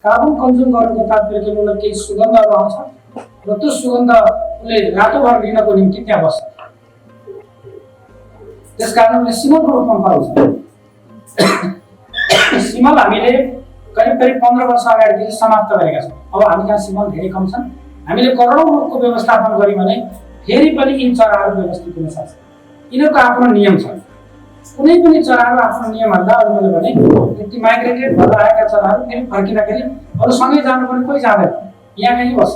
Carbon consume गरेको तात्पर्य के उसलाई केही सुगन्धहरू आउँछ र त्यो सुगन्ध उसले रातो भएर लिनको निम्ति त्यहाँ बस्छ। त्यसकारण उसले सिमलको रूपमा पाउँछ। सिमल हामीले करिब 15 वर्ष अगाडिदेखि समाप्त गरेका छौँ। अब हामी कहाँ सिमल धेरै कम छन्। हामीले करोडौँ रुखको व्यवस्थापन गर्यौँ भने फेरि पनि यी चराहरू व्यवस्थित हुन सक्छ। यिनीहरूको आफ्नो नियम छ। कुनै पनि चराहरू आफ्नो नियमभन्दा अरू मैले भने ती माइग्रेटेड भएर आएका चराहरू फेरि फर्किँदाखेरि अरू सँगै जानु पनि कोही जाँदैन, यहाँ कहीँ बस्छ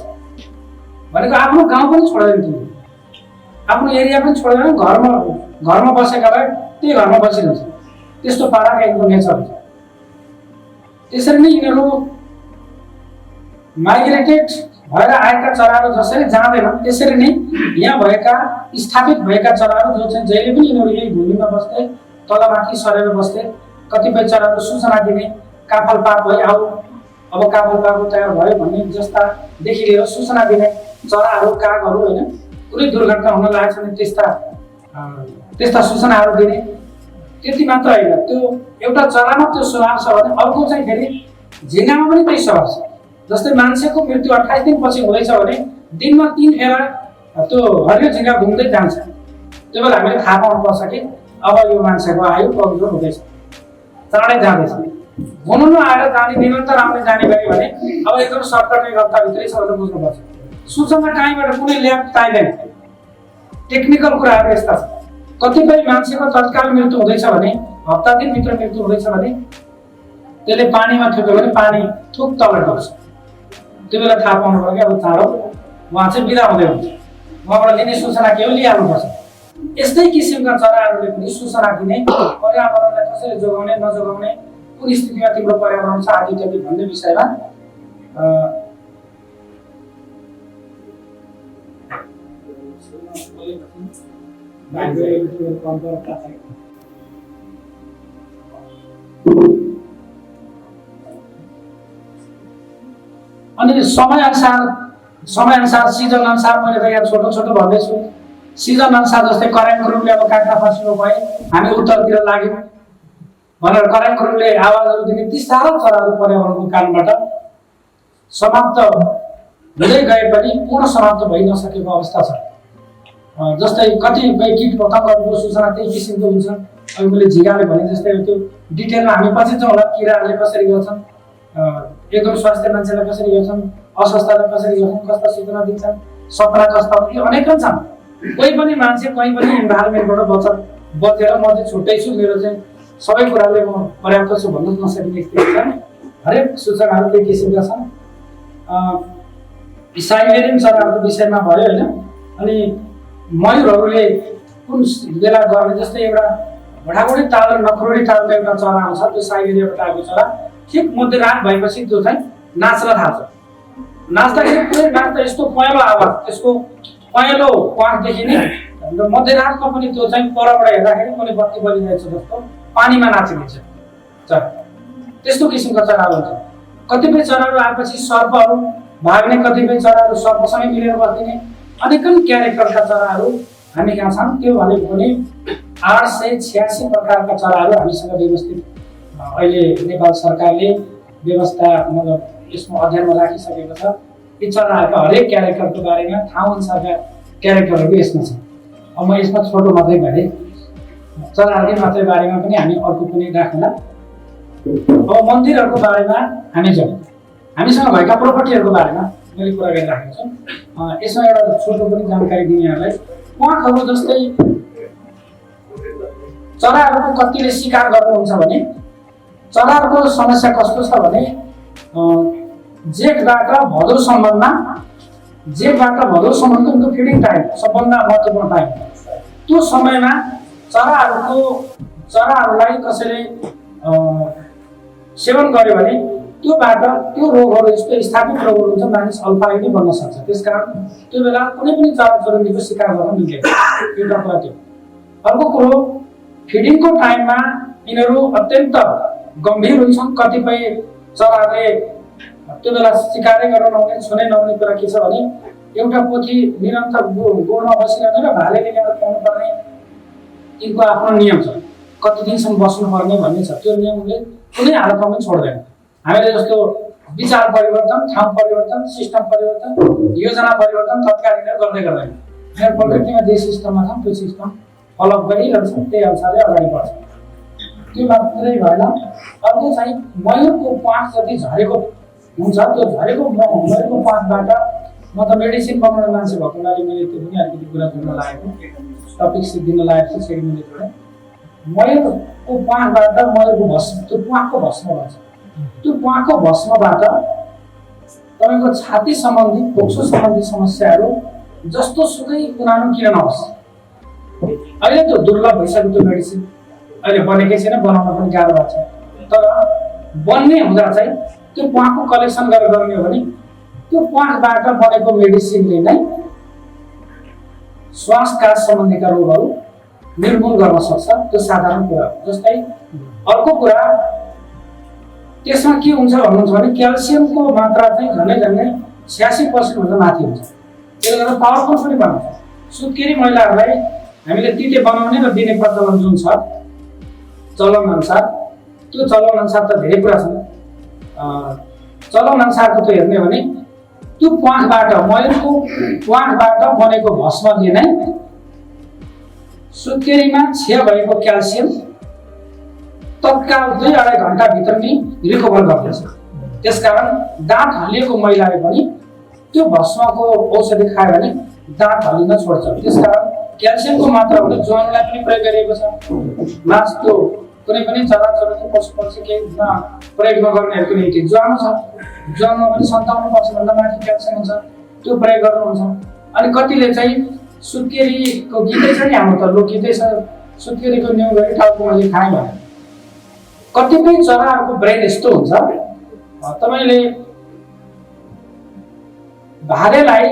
भनेको आफ्नो गाउँ पनि छोड्दैन, तिमीले आफ्नो एरिया पनि छोड्दैन, घरमा बसेका भए त्यही घरमा बसिरहन्छ। त्यस्तो पाराको यिनको नेचर हुन्छ। त्यसरी नै यिनीहरू माइग्रेटेड भएर आएका चराहरू जसरी जाँदैनन् त्यसरी नै यहाँ भएका स्थापित भएका चराहरू जो चाहिँ जहिले पनि यिनीहरू यही भूमिमा बस्थे, तलमाथि सरेर बस्थे। कतिपय चराहरू सूचना दिने काफल पाक भई आऊ, अब काफल पाको तयार भयो भन्ने जस्तादेखि लिएर सूचना दिने चराहरू, कागहरू होइन, कुनै दुर्घटना हुन लागेको छ भने त्यस्ता सूचनाहरू दिने। त्यति मात्र होइन, त्यो एउटा चरामा त्यो स्वभाव छ भने अर्को चाहिँ फेरि झिँगामा पनि त्यही स्वभाव छ। जस्तै मान्छेको मृत्यु 28 दिनपछि हुँदैछ भने दिनमा 3 फेरा त्यो हरियो झिँगा घुम्दै जान्छ। त्यो बेला हामीले थाहा पाउनुपर्छ कि अब यो मान्छेको आयु कमजोर हुँदैछ, चाँडै जाँदैछ। हुनु आएर जाने, निरन्तर आउने जाने गयो भने अब एकदम सर्टकट एक हप्ताभित्रै छ भनेर बुझ्नुपर्छ। सूचना कहीँबाट कुनै ल्याब चाहिँदैन। टेक्निकल कुराहरू यस्ता छन्। कतिपय मान्छेको तत्काल मृत्यु हुँदैछ भने, हप्ता दिनभित्र मृत्यु हुँदैछ भने त्यसले पानीमा थुक्यो भने पानी थुक तल डुब्छ। त्यो बेला थाहा पाउनु पर्यो कि अब चाँडो उहाँ चाहिँ बिदा हुँदै हुन्छ, उहाँबाट दिने सूचना के हो लिइहाल्नुपर्छ। यस्तै किसिमका चराहरूले पनि सूचना दिने, पर्यावरणलाई कसरी जोगाउने नजोगाउने, कुन स्थितिमा तिम्रो पर्यावरण छ आदि इत्यादि भन्ने विषयमा अनि समय अनुसार सिजन अनुसार मैले त यहाँ छोटो छोटो भन्दैछु। सिजन अनुसार जस्तै कराइको रुखले अब काँक्रा फस्नु भए हामी उत्तरतिर लाग्यौँ भनेर कराइको रुखले आवाजहरू दिने ती सारा चराहरू पर्यावरणको कारणबाट समाप्त हुँदै गए पनि पूर्ण समाप्त भइ नसकेको अवस्था छ। जस्तै कतिपय कीट पतङ्गहरूको सूचना त्यही किसिमको हुन्छ। अब मैले झिँगाले भने जस्तै त्यो डिटेलमा हामी पछि चाहिँ होला किराहरूले कसरी गर्छन्, एकदम स्वास्थ्य मान्छेलाई कसरी गर्छन्, अस्वस्थलाई कसरी गर्छन्, कस्ता सूचना दिन्छन्, सपना कस्ता हुन्छ, यो अनेक छन्। कोही पनि मान्छे कहीँ पनि इन्भाइरोमेन्टबाट बचेर म चाहिँ छुट्टै छु, मेरो चाहिँ सबै कुराले म पर्याप्त छु भन्न नसकिने स्थिति छ। हरेक सूचनाहरू त्यही किसिमका छन्। साइबेरियन चराहरूको विषयमा भयो होइन। अनि मयुरहरूले कुन बेला गर्ने, जस्तै एउटा भडागुडी ताल र नखरोडी तालको एउटा चरा आउँछ, त्यो साइबेरियाबाट आएको चरा ठिक मध्यरात भएपछि त्यो चाहिँ नाच्न थाल्छ। नाच्दाखेरि पुरै नाच्दा यस्तो पहेँलो आवाज, त्यसको पहेँलो प्वाखदेखि नै मध्यरातमा पनि त्यो चाहिँ परबाट हेर्दाखेरि कुनै बत्ती बलिरहेछ जस्तो पानीमा नाचिदिन्छ चरा। त्यस्तो किसिमका चराहरू हुन्छ। कतिपय चराहरू आएपछि सर्पहरू भाग्ने, कतिपय चराहरू सर्पसँगै मिलेर बस्दिने, अनेकन क्यारेक्टरका चराहरू हामी कहाँ छन्। त्यो भनेको पनि 886 प्रकारका चराहरू हामीसँग व्यवस्थित अहिले नेपाल सरकारले व्यवस्था मतलब यसमा अध्ययनमा राखिसकेको छ। यी चराहरूका हरेक क्यारेक्टरको बारेमा ठाउँअनुसारका क्यारेक्टरहरू यसमा छन्। अब म यसमा छोटो मात्रै गरेँ, चराहरूकै मात्रै बारेमा पनि हामी अर्को कुनै राख्ला। अब मन्दिरहरूको बारेमा हामी जाउँ। हामीसँग भएका प्रोपर्टीहरूको बारेमा मैले कुरा गरिराखेको छु। यसमा एउटा छोटो पनि जानकारी दिने यहाँलाई। प्वाखहरू जस्तै चराहरूको कतिले शिकार गर्नुहुन्छ भने चराहरूको समस्या कस्तो छ भने जेठबाट भदौसम्ममा उनको फिडिङ टाइम सबभन्दा महत्त्वपूर्ण टाइम। त्यो समयमा चराहरूलाई कसैले सेवन गर्यो भने त्यो रोगहरू यस्तो स्थापित रोगहरू हुन्छ, मानिस अल्पायु बन्न सक्छ। त्यसकारण त्यो बेला कुनै पनि चराचुरुङ्गीको शिकार गर्न मिल्दैन। एउटा कुरा त्यो। अर्को कुरो, फिडिङको टाइममा यिनीहरू अत्यन्त गम्भीर हुन्छन्। कतिपय चराहरूले त्यो बेला शिकारै गर्न नहुने, छुनै नहुने कुरा के छ भने एउटा पोथी निरन्तर गोडमा बसिरहने र भालेले ल्याएर खुवाउनु पर्ने यिनको आफ्नो नियम छ। कति दिनसम्म बस्नुपर्ने भन्ने छ। त्यो नियमले कुनै हालतमा पनि छोड्दैन। हामीले जस्तो विचार परिवर्तन, ठाउँ परिवर्तन, सिस्टम परिवर्तन, योजना परिवर्तन तत्कालीन गर्दै गर्दैन। मेरो प्रकृतिमा जे सिस्टममा छ त्यो सिस्टम फलो गरिरहन्छ, त्यही अनुसारले अगाडि बढ्छ। त्यो मात्रै भएन, अर्को चाहिँ मयुरको प्वाँख जति झरेको हुन्छ त्यो झरेको मयुरको प्वाँखबाट म त मेडिसिन बनाउने मान्छे भएको हुनाले मैले त्यो पनि अलिकति कुरा गर्न लागेको, टपिक सिद्धिन लागेको छु 6 मिनेटबाट। मयुरको प्वाँखबाट मयुरको भस्म, त्यो प्वाँखको भस्म भन्छ। त्यो प्वाँखको भस्मबाट तपाईँको छाती सम्बन्धी, फोक्सो सम्बन्धी समस्याहरू जस्तो सुकै पुरानो किन नहोस्, अहिले त्यो दुर्लभ भइसक्यो त्यो मेडिसिन, अहिले बनेकै छैन, बनाउन पनि गाह्रो भएको छ। तर बन्ने हुँदा चाहिँ त्यो प्वाँखको कलेक्सन गरेर गर्ने हो भने त्यो प्वाँखबाट बनेको मेडिसिनले नै श्वासकाश सम्बन्धीका रोगहरू निर्मूल गर्न सक्छ। त्यो साधारण कुरा हो। जस्तै अर्को कुरा त्यसमा के हुन्छ भन्नुहुन्छ भने क्याल्सियमको मात्रा चाहिँ झन्डै 86% भन्दा माथि हुन्छ। त्यसले गर्दा पावरफुल पनि बनाउँछ। सुत्केरी महिलाहरूलाई हामीले तिते बनाउने र दिने प्रचलन जुन छ चलन अनुसार, त्यो चलन अनुसार त धेरै कुरा छन्। चलन अनुसारको त हेर्ने हो भने त्यो प्वाँखबाट, मयुरको प्वाँखबाट बनेको भस्मले नै सुत्केरीमा क्षय भएको क्याल्सियम तत्काल 2-2.5 घण्टाभित्र नै रिकभर गर्दछ। त्यसकारण दाँत हल्लिएको महिलाले पनि त्यो भस्मको औषधि खायो भने दाँत हल्लिन छोड्छ। त्यसकारण क्याल्सियमको मात्रा हुने ज्वानोलाई पनि प्रयोग गरिएको छ। मास त्यो कुनै पनि चराचुरुङ्गी पशुपक्षी केहीमा प्रयोग नगर्नेहरूको निम्ति ज्वानो छ। ज्वानोमा पनि 57% भन्दा माथि क्याल्सियम हुन्छ, त्यो प्रयोग गर्नुहुन्छ। अनि कतिले चाहिँ सुत्केरीको गीतै छ नि, हाम्रो त लोकगीतै छ, सुत्केरीको न्यु गरी टाउको मैले खाएँ भने। कतिपय चराहरूको ब्रेन यस्तो हुन्छ, तपाईँले भालेलाई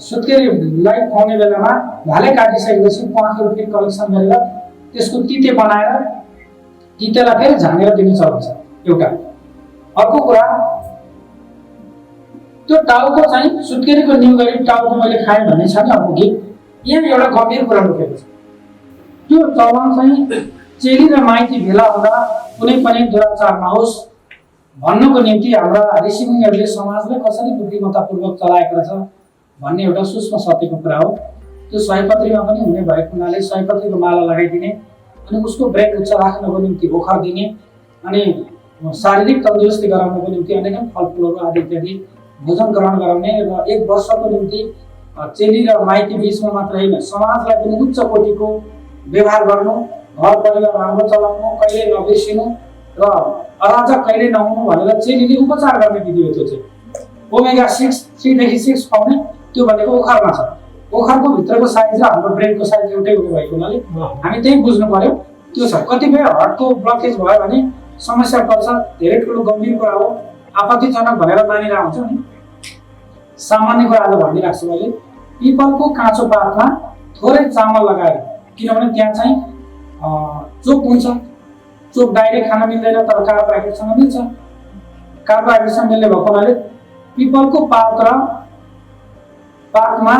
सुत्केरीलाई खुवाउने बेलामा भाले काटिसकेपछि प्वाँखहरू फेरि कलेक्सन गरेर त्यसको तिते बनाएर तितेलाई फेरि झानेर दिने चलन छ एउटा। अर्को कुरा त्यो टाउको चाहिँ सुत्केरीको न्यु गरी टाउको मैले खाएँ भन्ने छ नि अर्को गीत, यहाँ एउटा गम्भीर कुरा लुकेको छ। त्यो चलन चाहिँ चेली र माइती भेला हुँदा कुनै पनि दुराचार नहोस् भन्नुको निम्ति हाम्रा ऋषिमुनिहरूले समाजलाई कसरी बुद्धिमत्तापूर्वक चलाएको रहेछ भन्ने एउटा सूक्ष्म सत्यको कुरा हो। त्यो सयपत्रीमा पनि हुने भएको हुनाले सयपत्रीको माला लगाइदिने, अनि उसको ब्रेन उच्च राख्नको निम्ति ओखर दिने, अनि शारीरिक तन्दुरुस्ती गराउनको निम्ति अनेक फलफुलहरू आदि इत्यादि भोजन ग्रहण गराउने र 1 वर्षको निम्ति चेली र माइती बीचमा मात्र होइन समाजलाई पनि उच्च कोटिको व्यवहार गर्नु, घर परिवार राम्रो चलाउनु, कहिले नबिर्सिनु र अराजक कहिले नहुनु भनेर चेलीले उपचार गर्ने विधि हो। त्यो चाहिँ ओमेगा 6 3 देखि 6 पाउने, त्यो भनेको ओखरमा छ। ओखरको भित्रको साइज र हाम्रो ब्रेनको साइज एउटै हुने भएको हुनाले हामी त्यही बुझ्नु पर्यो। त्यो छ। कतिपय हार्टको ब्लकेज भयो भने समस्या पर्छ, धेरै ठुलो गम्भीर कुरा हो, आपत्तिजनक भनेर मानिरहेको हुन्छ नि। सामान्य कुरा आज भनिरहेको छु मैले, पिपलको काँचो पातमा थोरै चामल लगाएर, किनभने त्यहाँ चाहिँ चोक हुन्छ। चोक डाइरेक्ट खान मिल्दैन, तर कार्बोहाइड्रेटसँग मिल्छ। कार्बोहाइड्रेटसँग मिल्ने भएको हुनाले पिपलको पात र पातमा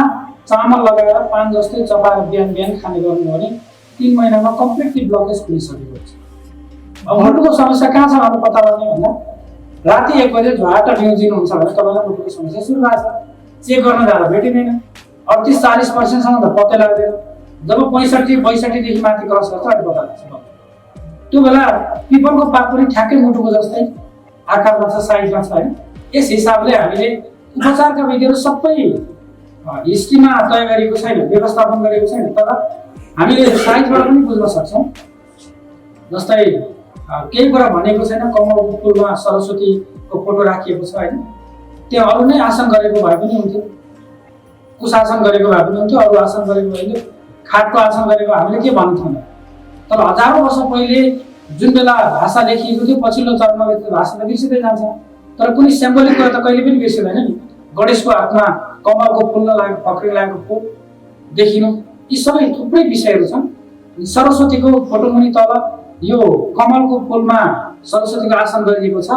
चामल लगाएर पान जस्तै चपाएर बिहान बिहान खाने गर्नु भने 3 महिनामा कम्प्लिटली ब्लकेज खुलिसकेको हुन्छ। अब मुटुको समस्या कहाँ छ भन्नु पत्ता लाग्ने भन्दा राति 1 बजे झ्वाट न्युजिनुहुन्छ भने तपाईँलाई मुटुको समस्या सुरु भएको छ। चेक गर्न जाँदा भेटिँदैन, 38-40% त पत्तै लाग्दैन। जब 65-62 देखि माथि क्रस गर्छ अनि पत्ता लाग्छ। त्यो बेला पिपलको पात पनि ठ्याक्कै मुटुको जस्तै आकारमा छ, साइजमा छ हैन। यस हिसाबले हामीले उपचारका विधिहरू सबै हिस्ट्रीमा तय गरेको छैन, व्यवस्थापन गरेको छैन, तर हामीले साइजबाट पनि बुझ्न सक्छौँ। जस्तै केही कुरा भनेको छैन, कमलको फुलमा सरस्वतीको फोटो राखिएको छ हैन, त्यहाँ अरू नै आसन गरेको भए पनि हुन्थ्यो, कुशासन गरेको भए पनि हुन्थ्यो, अरू आसन गरेको भए हुन्थ्यो, खाटको आसन गरेको हामीले के भन्नु थिएन। तर हजारौँ वर्ष पहिले जुन बेला भाषा लेखिएको थियो पछिल्लो चरणमा त्यो भाषा त बिर्सिँदै जान्छ, तर कुनै सिम्बोलिक कुरा त कहिले पनि बिर्सिँदैन नि। गणेशको हातमा कमलको फुल्न लागेको, फक्रिन लागेको फुल देखिनु, यी सबै थुप्रै विषयहरू छन्। सरस्वतीको फोटो मुनि तल यो कमलको फुलमा सरस्वतीको आसन गरिएको छ,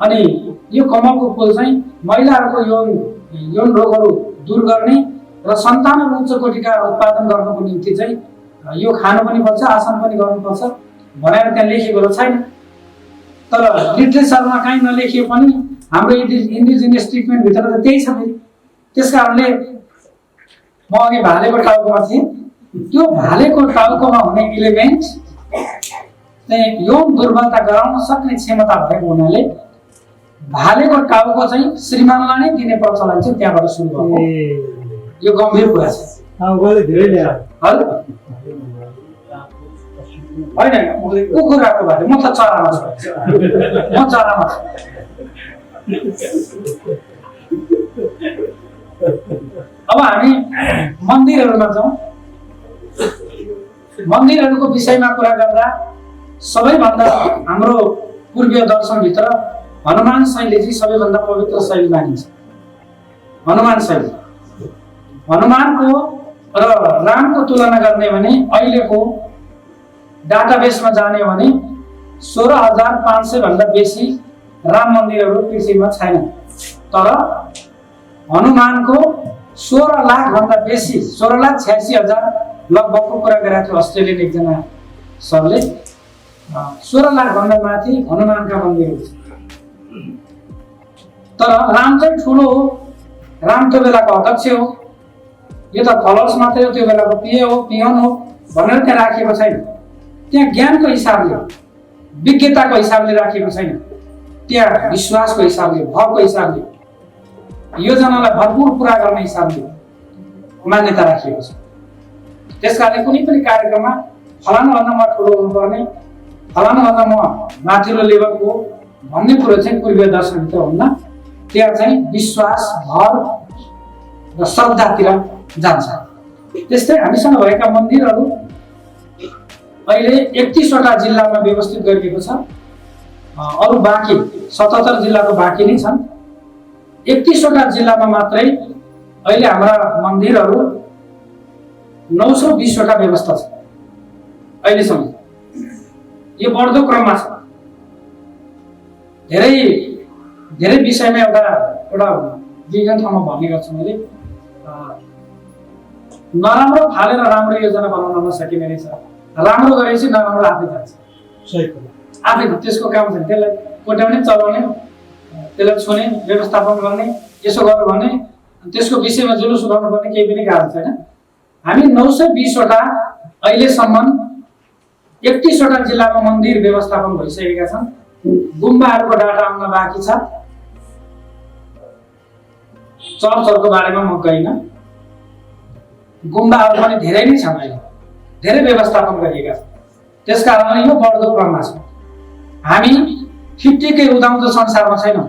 अनि यो कमलको फुल चाहिँ महिलाहरूको यौन रोगहरू दूर गर्ने र सन्तानहरू उच्च कोटिका उत्पादन गर्नको निम्ति चाहिँ यो खानु पनि पर्छ, आसन पनि गर्नुपर्छ भनेर त्यहाँ लेखेको छैन। तर लिटरेचरमा कहीँ नलेखिए पनि हाम्रो इन्डिजिनियस ट्रिटमेन्टभित्र त त्यही छ फेरि। त्यस कारणले म अघि भालेको टाउकोमा थिएँ, त्यो भालेको टाउकोमा हुने इलिमेन्ट चाहिँ यौन दुर्बलता गराउन सक्ने क्षमता भएको हुनाले भालेको टाउको चाहिँ श्रीमानलाई नै दिने प्रचलन चाहिँ त्यहाँबाट सुरु भएको। यो गम्भीर कुरा छ होइन। कुखुराको बारे म त चरामा छु, म चरामा छु। अब हामी मन्दिरहरूमा जाउँ। मन्दिरहरूको विषयमा कुरा गर्दा सबैभन्दा हाम्रो पूर्वीय दर्शनभित्र हनुमान शैली चाहिँ सबैभन्दा पवित्र शैली मानिन्छ। हनुमान शैली हनुमानको र रामको तुलना गर्ने भने अहिलेको डाटाबेसमा जाने हो भने 16,500 भन्दा बेसी राम मन्दिरहरू पृथ्वीमा छैन। तर हनुमानको 16 लाख भन्दा बेसी 16,86,000 लगभगको कुरा गरेको थियो अस्ट्रेलियन एकजना सरले। 16 लाख भन्दा माथि हनुमानका मन्दिरहरू छन्। तर राम चाहिँ ठुलो हो, राम त्यो बेलाको अध्यक्ष हो, यो त कलर्स मात्रै हो, त्यो बेलाको पियन हो भनेर त्यहाँ राखिएको छैन। त्यहाँ ज्ञानको हिसाबले विज्ञताको हिसाबले राखिएको छैन, त्यहाँ विश्वासको हिसाबले भवको हिसाबले योजनालाई भरपूर पुरा गर्ने हिसाबले मान्यता राखिएको छ। त्यसकारणले कुनै पनि कार्यक्रममा फलानुभन्दा म ठुलो हुनुपर्ने, फलानुभन्दा म माथिल्लो लेभलको भन्ने कुरो चाहिँ पूर्वीय दर्शनभित्र हुन्न। त्यहाँ चाहिँ विश्वास भर र श्रद्धातिर जान्छ। त्यस्तै हामीसँग भएका मन्दिरहरू अहिले 31वटा जिल्लामा व्यवस्थित गरिएको छ। अरू बाँकी 77 जिल्लाको बाँकी नै छन्। 31वटा जिल्लामा मात्रै अहिले हाम्रा मन्दिरहरू 920वटा व्यवस्था छ अहिलेसम्म। यो बढ्दो क्रममा छ। धेरै विषयमा एउटा विज्ञान ठाउँमा भन्ने गर्छु मैले, नराम्रो फालेर राम्रो योजना बनाउन नसकिने रहेछ। राम्रो गरेपछि नराम्रो आफै जान्छ। आफै त्यसको काम छ त्यसलाई कोट्याउने, चलाउने, त्यसलाई छुने, व्यवस्थापन गर्ने, यसो गर्नु भने त्यसको विषयमा जुलुस उठाउनु पर्ने केही पनि कारण छैन। हामी 920वटा अहिलेसम्म 31वटा जिल्लामा मन्दिर व्यवस्थापन भइसकेका छन्। गुम्बाहरूको डाटा आउन बाँकी छ। चर्चहरूको बारेमा म गइनँ। गुम्बाहरू पनि धेरै नै छन्, अहिले धेरै व्यवस्थापन गरिएका छन्। त्यसकारणले यो बढ्दो क्रममा छ। हामी 50कै उदाउँदो संसारमा छैनौँ,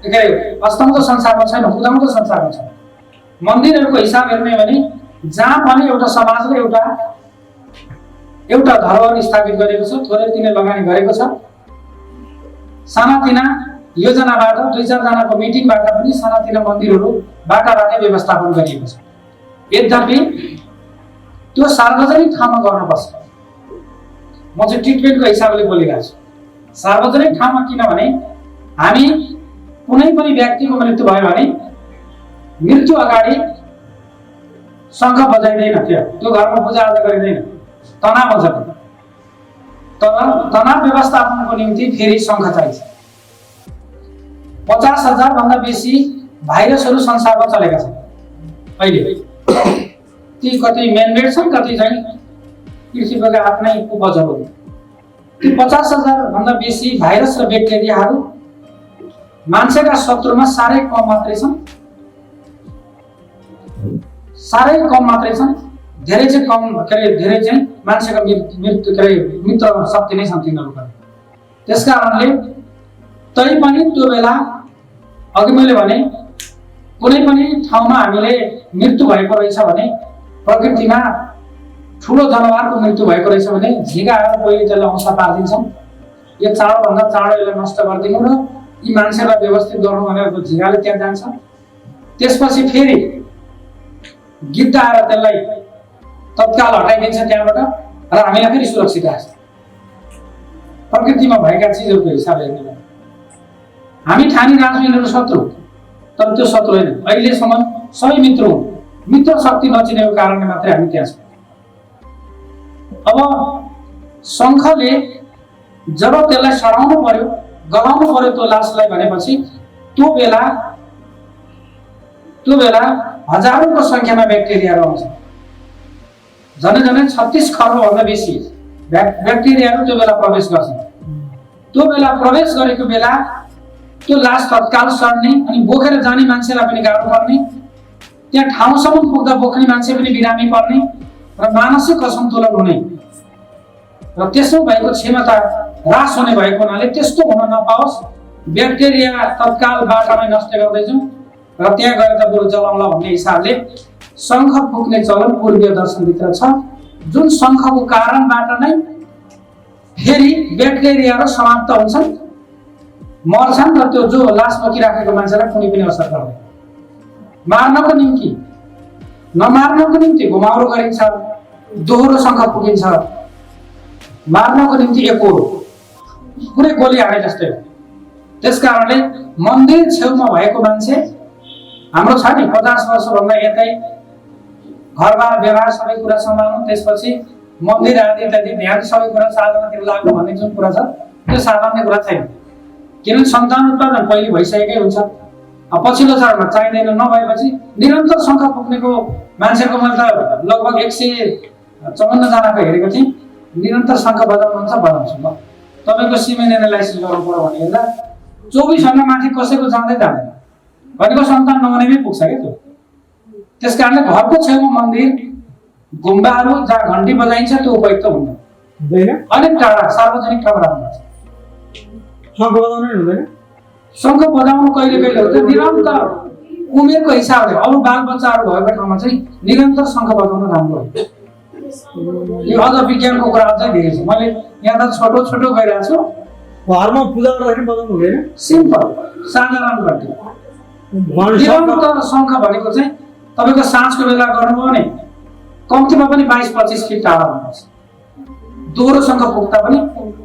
के अरे अस्ताउँदो संसारमा छैनौँ, उदाउँदो संसारमा छौँ। मन्दिरहरूको हिसाब हेर्ने भने जहाँ पनि एउटा समाजले एउटा धरोहर स्थापित गरेको छ, थोरै तिनले लगानी गरेको छ। सानातिना योजनाबाट 2-4 जनाको मिटिङबाट पनि सानातिना मन्दिरहरू बाटाबाटै व्यवस्थापन गरिएको छ। यद्यपि त्यो सार्वजनिक ठाउँमा गर्नुपर्छ। म चाहिँ ट्रिटमेन्टको हिसाबले बोलिरहेको छु। सार्वजनिक ठाउँमा किनभने हामी कुनै पनि व्यक्तिको मृत्यु भयो भने मृत्यु अगाडि शङ्ख बजाइँदैन, त्यो घरमा पूजाआजा गरिँदैन, तनाव हुन्छ। तनाव व्यवस्थापनको निम्ति फेरि शङ्ख चाहिन्छ। 50,000 भन्दा बेसी भाइरसहरू संसारमा चलेका छन् अहिले। ती कति मेनमेड छन्, कति चाहिँ पृथ्वीका आफ्नै उपजहरू। ती 50,000 भन्दा बेसी भाइरस र ब्याक्टेरियाहरू मान्छेका शत्रुमा साह्रै कम मात्रै छन्, साह्रै कम मात्रै छन्। धेरै चाहिँ कम, के अरे धेरै चाहिँ मान्छेको मृत्यु, के अरे मित्र शक्ति नै छन् तिनीहरूका। त्यसकारणले तै पनि त्यो बेला अघि मैले भने कुनै पनि ठाउँमा हामीले मृत्यु भएको रहेछ भने, प्रकृतिमा ठुलो जनावरको मृत्यु भएको रहेछ भने झिँगा आएर पहिले त्यसलाई औँसा पारिदिन्छौँ। यो चाँडोभन्दा चाँडो यसलाई नष्ट गरिदिनु र यी मान्छेलाई व्यवस्थित गर्नु भनेर झिँगाले त्यहाँ जान्छ। त्यसपछि फेरि गिद्ध आएर त्यसलाई तत्काल हटाइदिन्छ त्यहाँबाट र हामीलाई फेरि सुरक्षित राख्छ। प्रकृतिमा भएका चिजहरूको हिसाब हेर्ने हो। हामी ठानिरहेछौँ यिनीहरू शत्रु, तर त्यो शत्रु होइन। अहिलेसम्म सबै मित्र हुन्। मित्र शक्ति नचिनेको कारणले मात्रै हामी त्यहाँ छौँ। अब शङ्खले जब त्यसलाई सराउनु पर्यो, गलाउनु पर्यो त्यो लासलाई भनेपछि त्यो बेला हजारौंको संख्यामा ब्याक्टेरियाहरू आउँछ। झनै 36 खर्ब भन्दा बेसी ब्याक्टेरियाहरू त्यो बेला प्रवेश गर्छन्। त्यो बेला प्रवेश गरेको बेला त्यो लास तत्काल सर्ने अनि बोकेर जाने मान्छेलाई पनि गाह्रो पर्ने, त्यहाँ ठाउँसम्म पुग्दा बोक्ने मान्छे पनि बिरामी पर्ने र मानसिक असन्तुलन हुने र त्यसो भएको क्षमता ह्रास हुने भएको हुनाले त्यस्तो हुन नपाओस्, ब्याक्टेरिया तत्काल बाटामै नष्ट गर्दैछौँ र त्यहाँ गएर त बरु जलाउला भन्ने हिसाबले शङ्ख फुक्ने चलन पूर्वीय दर्शनभित्र छ, जुन शङ्खको कारणबाट नै फेरि ब्याक्टेरियाहरू समाप्त हुन्छन्, मर्छन् र त्यो जो लास बोकिराखेको मान्छेलाई कुनै पनि असर गर्दैन। मार्नको निम्ति नमार्नको निम्ति घुमाउरो गरिन्छ, दोहोरो शङ्ख फुकिन्छ, मार्नको निम्ति एकोरो पुरै गोली हाने जस्तै हो। त्यसकारणले मन्दिर छेउमा भएको मान्छे हाम्रो छ नि 50 वर्षभन्दा यतै घरबार व्यवहार सबै कुरा सम्हाल्नु, त्यसपछि मन्दिर आदि इत्यादि ध्यान सबै कुरा साधनातिर लाग्नु भन्ने जुन कुरा छ त्यो सामान्य कुरा छैन। किनभने सन्तान उत्पादन पहिले भइसकेकै हुन्छ, पछिल्लो चरणमा चाहिँदैन, नभएपछि निरन्तर शङ्ख फुक्नेको मान्छेको मैले त लगभग 154 जनाको हेरेको थिएँ, निरन्तर शङ्ख बजाउनुहुन्छ, बजाउँछु म। तपाईँको सिमेन एनालाइसिस गर्नु पर्यो भने हेर्दा 24 भन्दा माथि कसैको जाँदैन भनेको सन्तान नहुनेमै पुग्छ क्या त्यो। त्यसकारणले घरको छेउमा मन्दिर, गुम्बाहरू जहाँ घन्टी बजाइन्छ त्यो उपयुक्त हुँदैन। अलिक टाढा सार्वजनिक ठाउँमा राख्नुपर्छ। शङ्ख बजाउनु कहिले कहिले हुन्छ, निरन्तर उमेरको हिसाबले अरू बालबच्चाहरू भएको ठाउँमा चाहिँ निरन्तर शङ्ख बजाउनु राम्रो हो। यो अझ विज्ञानको कुरा अझै धेरै छ। मैले यहाँ त छोटो गइरहेको छु। घरमा पूजा गर्दाखेरि बजाउनु हुँदैन, सिम्पल साधारण घन्टी। निरन्तर शङ्ख भनेको चाहिँ तपाईँको साँझको बेला गर्नुभयो भने कम्तीमा पनि 22-25 फिट टाढा हुनुपर्छ। दोहोरो शङ्ख फुक्दा पनि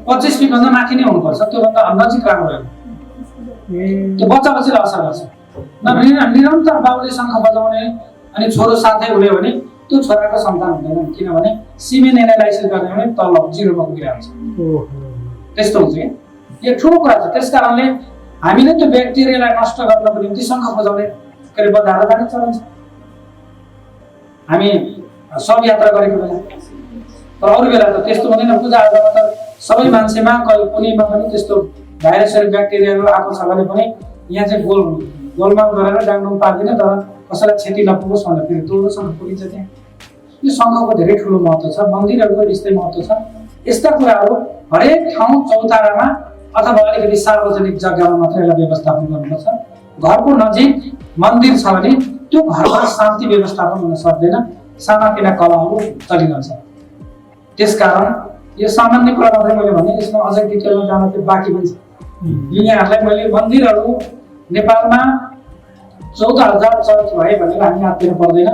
25 फिट भन्दा माथि नै हुनुपर्छ, त्योभन्दा नजिक राम्रो हो। त्यो बच्चालाई असर गर्छ। निरन्तर बाबुले शङ्ख बजाउने अनि छोरो साथै हुने भने त्यो छोराको सन्तान हुँदैन, किनभने सिमेन एनालाइसिस गर्ने भने तल 0मा पुगिरहेको छ। त्यस्तो हुन्छ क्या, यो ठुलो कुरा छ। त्यसकारणले हामीले त्यो ब्याक्टेरियालाई नष्ट गर्नको निम्ति शङ्ख बजाउने बजाएर जाने चलन छ। हामी सब यात्रा गरेको बेला, तर अरू बेला त त्यस्तो हुँदैन। पूजाआजामा त सबै मान्छेमा कुनैमा पनि त्यस्तो भाइरसहरू ब्याक्टेरियाहरू आएको छ भने पनि यहाँ चाहिँ गोलमाल गरेर डाङडुङ पार्दैन, तर कसैलाई क्षति नपुगोस् भनेर फेरि दोहोरो शङ्ख फुकिन्छ त्यहाँ। यो शङ्खको धेरै ठुलो महत्त्व छ, मन्दिरहरूको यस्तै महत्त्व छ। यस्ता कुराहरू हरेक ठाउँ चौतारामा अथवा अलिकति सार्वजनिक जग्गामा मात्र यसलाई व्यवस्थापन गर्नुपर्छ। घरको नजिक मन्दिर छ भने त्यो घरमा शान्ति व्यवस्थापन हुन सक्दैन, सानातिना कलाहरू चलिरहन्छ। त्यसकारण यो सामान्य कुरा मात्रै मैले भने, यसमा अझै डिटेलमा जान चाहिँ बाँकी पनि छ। यहाँहरूलाई मैले मन्दिरहरू नेपालमा 14,000 चर्च भए भनेर हामी आत्तिनु पर्दैन।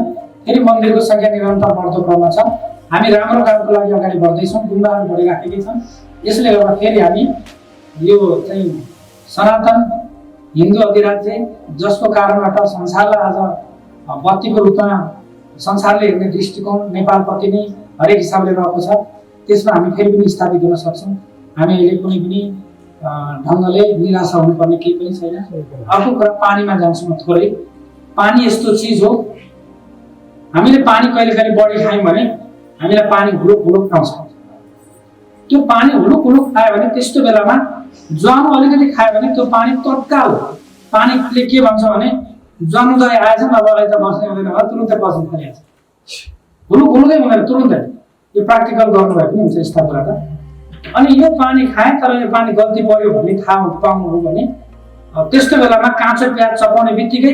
फेरि मन्दिरको सङ्ख्या निरन्तर बढ्दो क्रममा छ। हामी राम्रो कामको लागि अगाडि बढ्दैछौँ, गुम्बाहरू बढिराखेकै छन्। यसले गर्दा फेरि हामी यो चाहिँ सनातन हिन्दू अधिराज्य जसको कारणबाट संसारलाई आज बत्तीको रूपमा संसारले हेर्ने दृष्टिकोण नेपालप्रति नै हरेक हिसाबले रहेको छ, त्यसमा हामी फेरि पनि स्थापित हुन सक्छौँ। हामी अहिले कुनै पनि ढङ्गले निराशा हुनुपर्ने केही पनि छैन। अर्को कुरा पानीमा जान्छु म थोरै। पानी यस्तो चिज हो, हामीले पानी कहिले कहिले बढी खायौँ भने हामीलाई पानी हुलुक आउँछ। त्यो पानी हुलुक खायो भने त्यस्तो बेलामा ज्वानो अलिकति खायो भने त्यो पानी तत्काल पानीले के भन्छ भने ज्वानोदय आएछ अब अहिले त बस्नै हुँदैन भनेर तुरुन्तै बस्नु थालिहाल्छ। हुलुकै हुँदैन तुरुन्तै। यो प्र्याक्टिकल गर्नुभयो पनि हुन्छ यस्ता कुरा त। अनि यो पानी खाएँ तर यो पानी गल्ती पर्यो भन्ने थाहा पाउनुभयो भने त्यस्तो बेलामा काँचो प्याज चपाउने बित्तिकै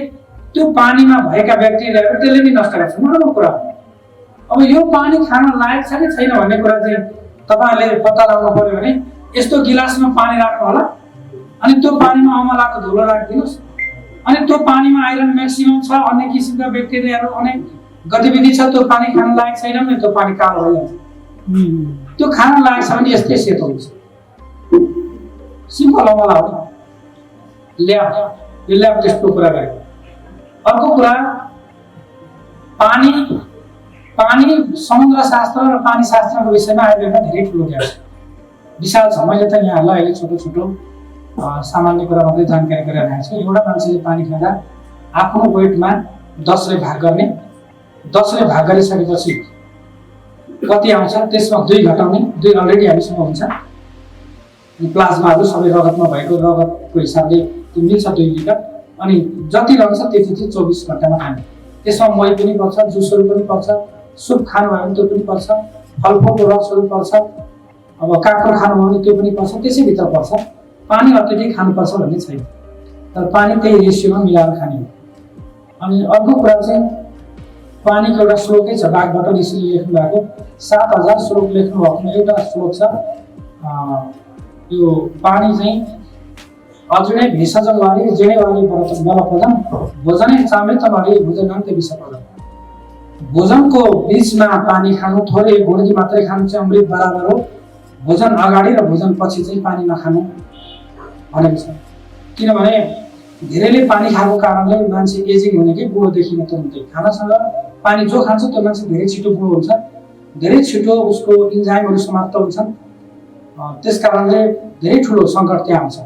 त्यो पानीमा भएका ब्याक्टेरियाहरू त्यसले नै नष्ट गर्छ। नराम्रो कुरा हो। अब यो पानी खान लायक छ कि छैन भन्ने कुरा चाहिँ तपाईँहरूले पत्ता लगाउनु पर्यो भने यस्तो गिलासमा पानी राख्नु होला, अनि त्यो पानीमा अमलाको धुलो राखिदिनुहोस्, अनि त्यो पानीमा आइरन म्याक्सिमम छ, अन्य किसिमका ब्याक्टेरियाहरू अनेक गतिविधि छ, त्यो पानी खान लायक छैन भने त्यो पानी कालो भइहाल्छ। त्यो खान लायक छ भने यस्तै सेतो हुन्छ। सिम्पल अमला हो। ल्याब टेस्टको कुरा गरेको। अर्को कुरा पानी समुद्र शास्त्र र पानी शास्त्रको विषयमा आयुर्वेदमा धेरै ठुलो ज्ञान छ। विशाल छ। मैले त यहाँहरूलाई अहिले छोटो छोटो सामान्य कुरा मात्रै जानकारी गराइरहेको छु। एउटा मान्छेले पानी खाँदा आफ्नो वेटमा 10 ले भाग गर्ने, 10 ले भाग गरिसकेपछि कति आउँछ त्यसमा 2 घटाउने, 2 अलरेडी हामीसँग हुन्छ। प्लाज्माहरू सबै रगतमा भएको रगतको हिसाबले त्यो मिल्छ 2 लिटर। अनि जति रहन्छ त्यति चाहिँ 24 घण्टामा खाने। त्यसमा मही पनि पर्छ, जुसहरू पनि पर्छ, सुप खानुभयो भने त्यो पनि पर्छ, फलफुलको रसहरू पर्छ, अब काँक्रो खानुभयो भने त्यो पनि पर्छ, त्यसैभित्र पर्छ। पानी अत्यधिक खानुपर्छ भन्ने छैन, तर पानी त्यही रेसियोमा मिलाएर खाने हो। अनि अर्को कुरा चाहिँ पानीको एउटा श्लोकै छ, बागबाट ऋषिले लेख्नु भएको 7000 श्लोक लेख्नु भएको एउटा श्लोक छ। यो पानी चाहिँ अजुनै भेषजम वाली जेणे वाली बलपदम भोजनै चामृत वाली भोजनान्त विषपदम। भोजनको बीचमा पानी खानु, थोरै गुड्की मात्रै खानु चाहिँ अमृत बराबर हो। भोजन अगाडि र भोजन पछि चाहिँ पानी नखानु भनेको छ। किनभने धेरैले पानी खाएको कारणले मान्छे एजिङ हुने कि बुढो देखिन तुरुन्तै। खानासँग पानी जो खान्छ त्यो मान्छे धेरै छिटो बुढो हुन्छ, धेरै छिटो उसको इन्जाइमहरू समाप्त हुन्छन्। त्यसकारणले धेरै ठुलो सङ्कट त्यहाँ आउँछ।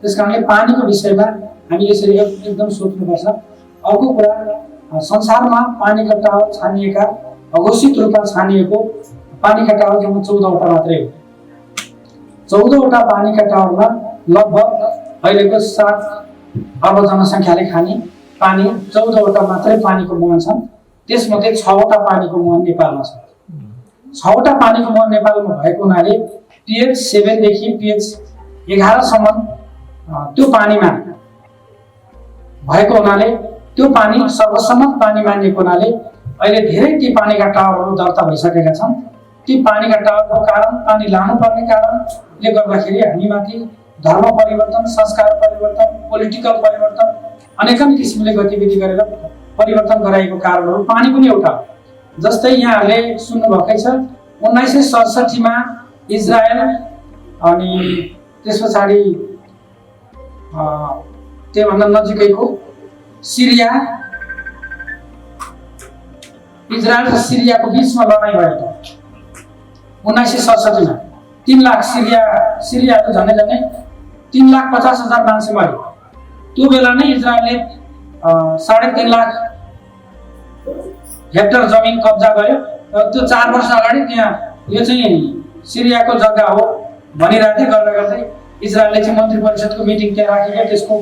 त्यसकारणले पानीको विषयमा हामी यसरी एकदम सोच्नुपर्छ। अर्को कुरा, संसारमा पानीका टावर छानिएका, अघोषित रूपमा छानिएको पानीका टावर जम्मा 14वटा मात्रै हो। 14वटा पानीका टावरमा लगभग अहिलेको 7 अर्ब जनसङ्ख्याले खाने पानी 14वटा मात्रै पानीको मुहान छन्। त्यसमध्ये 6वटा पानीको मुहान नेपालमा छ। 6वटा पानीको मुहान नेपालमा भएको हुनाले pH 7 देखि pH 11 सम्म त्यो पानीमा भएको हुनाले त्यो पानी सर्वसम्मत पानी मानिएको हुनाले अहिले धेरै ती पानीका टावरहरू दर्ता भइसकेका छन्। ती पानीका टावरको कारण, पानी लानुपर्ने कारणले गर्दाखेरि हामीमाथि धर्म परिवर्तन, संस्कार परिवर्तन, पोलिटिकल परिवर्तन, अनेकन किसिमले गतिविधि गरेर परिवर्तन गराएको कारणहरू पानी पनि एउटा हो। जस्तै यहाँहरूले सुन्नुभएकै छ 1967 मा इजरायल अनि त्यस पछाडि त्योभन्दा नजिकैको सिरिया, इजरायल र सिरियाको बीचमा लडाईँ भयो। 1967 मा 3 लाख सिरियाको झन्डै 3,50,000 मान्छे मरे। त्यो बेला नै इजरायलले 3.5 लाख हेक्टर जमिन कब्जा गर्यो। त्यो 4 वर्ष अगाडि त्यहाँ यो चाहिँ सिरियाको जग्गा हो भनिरहेथे। गर्दा गर्दै इजरायलले चाहिँ मन्त्री परिषदको मिटिङ त्यहाँ राखेको, त्यसको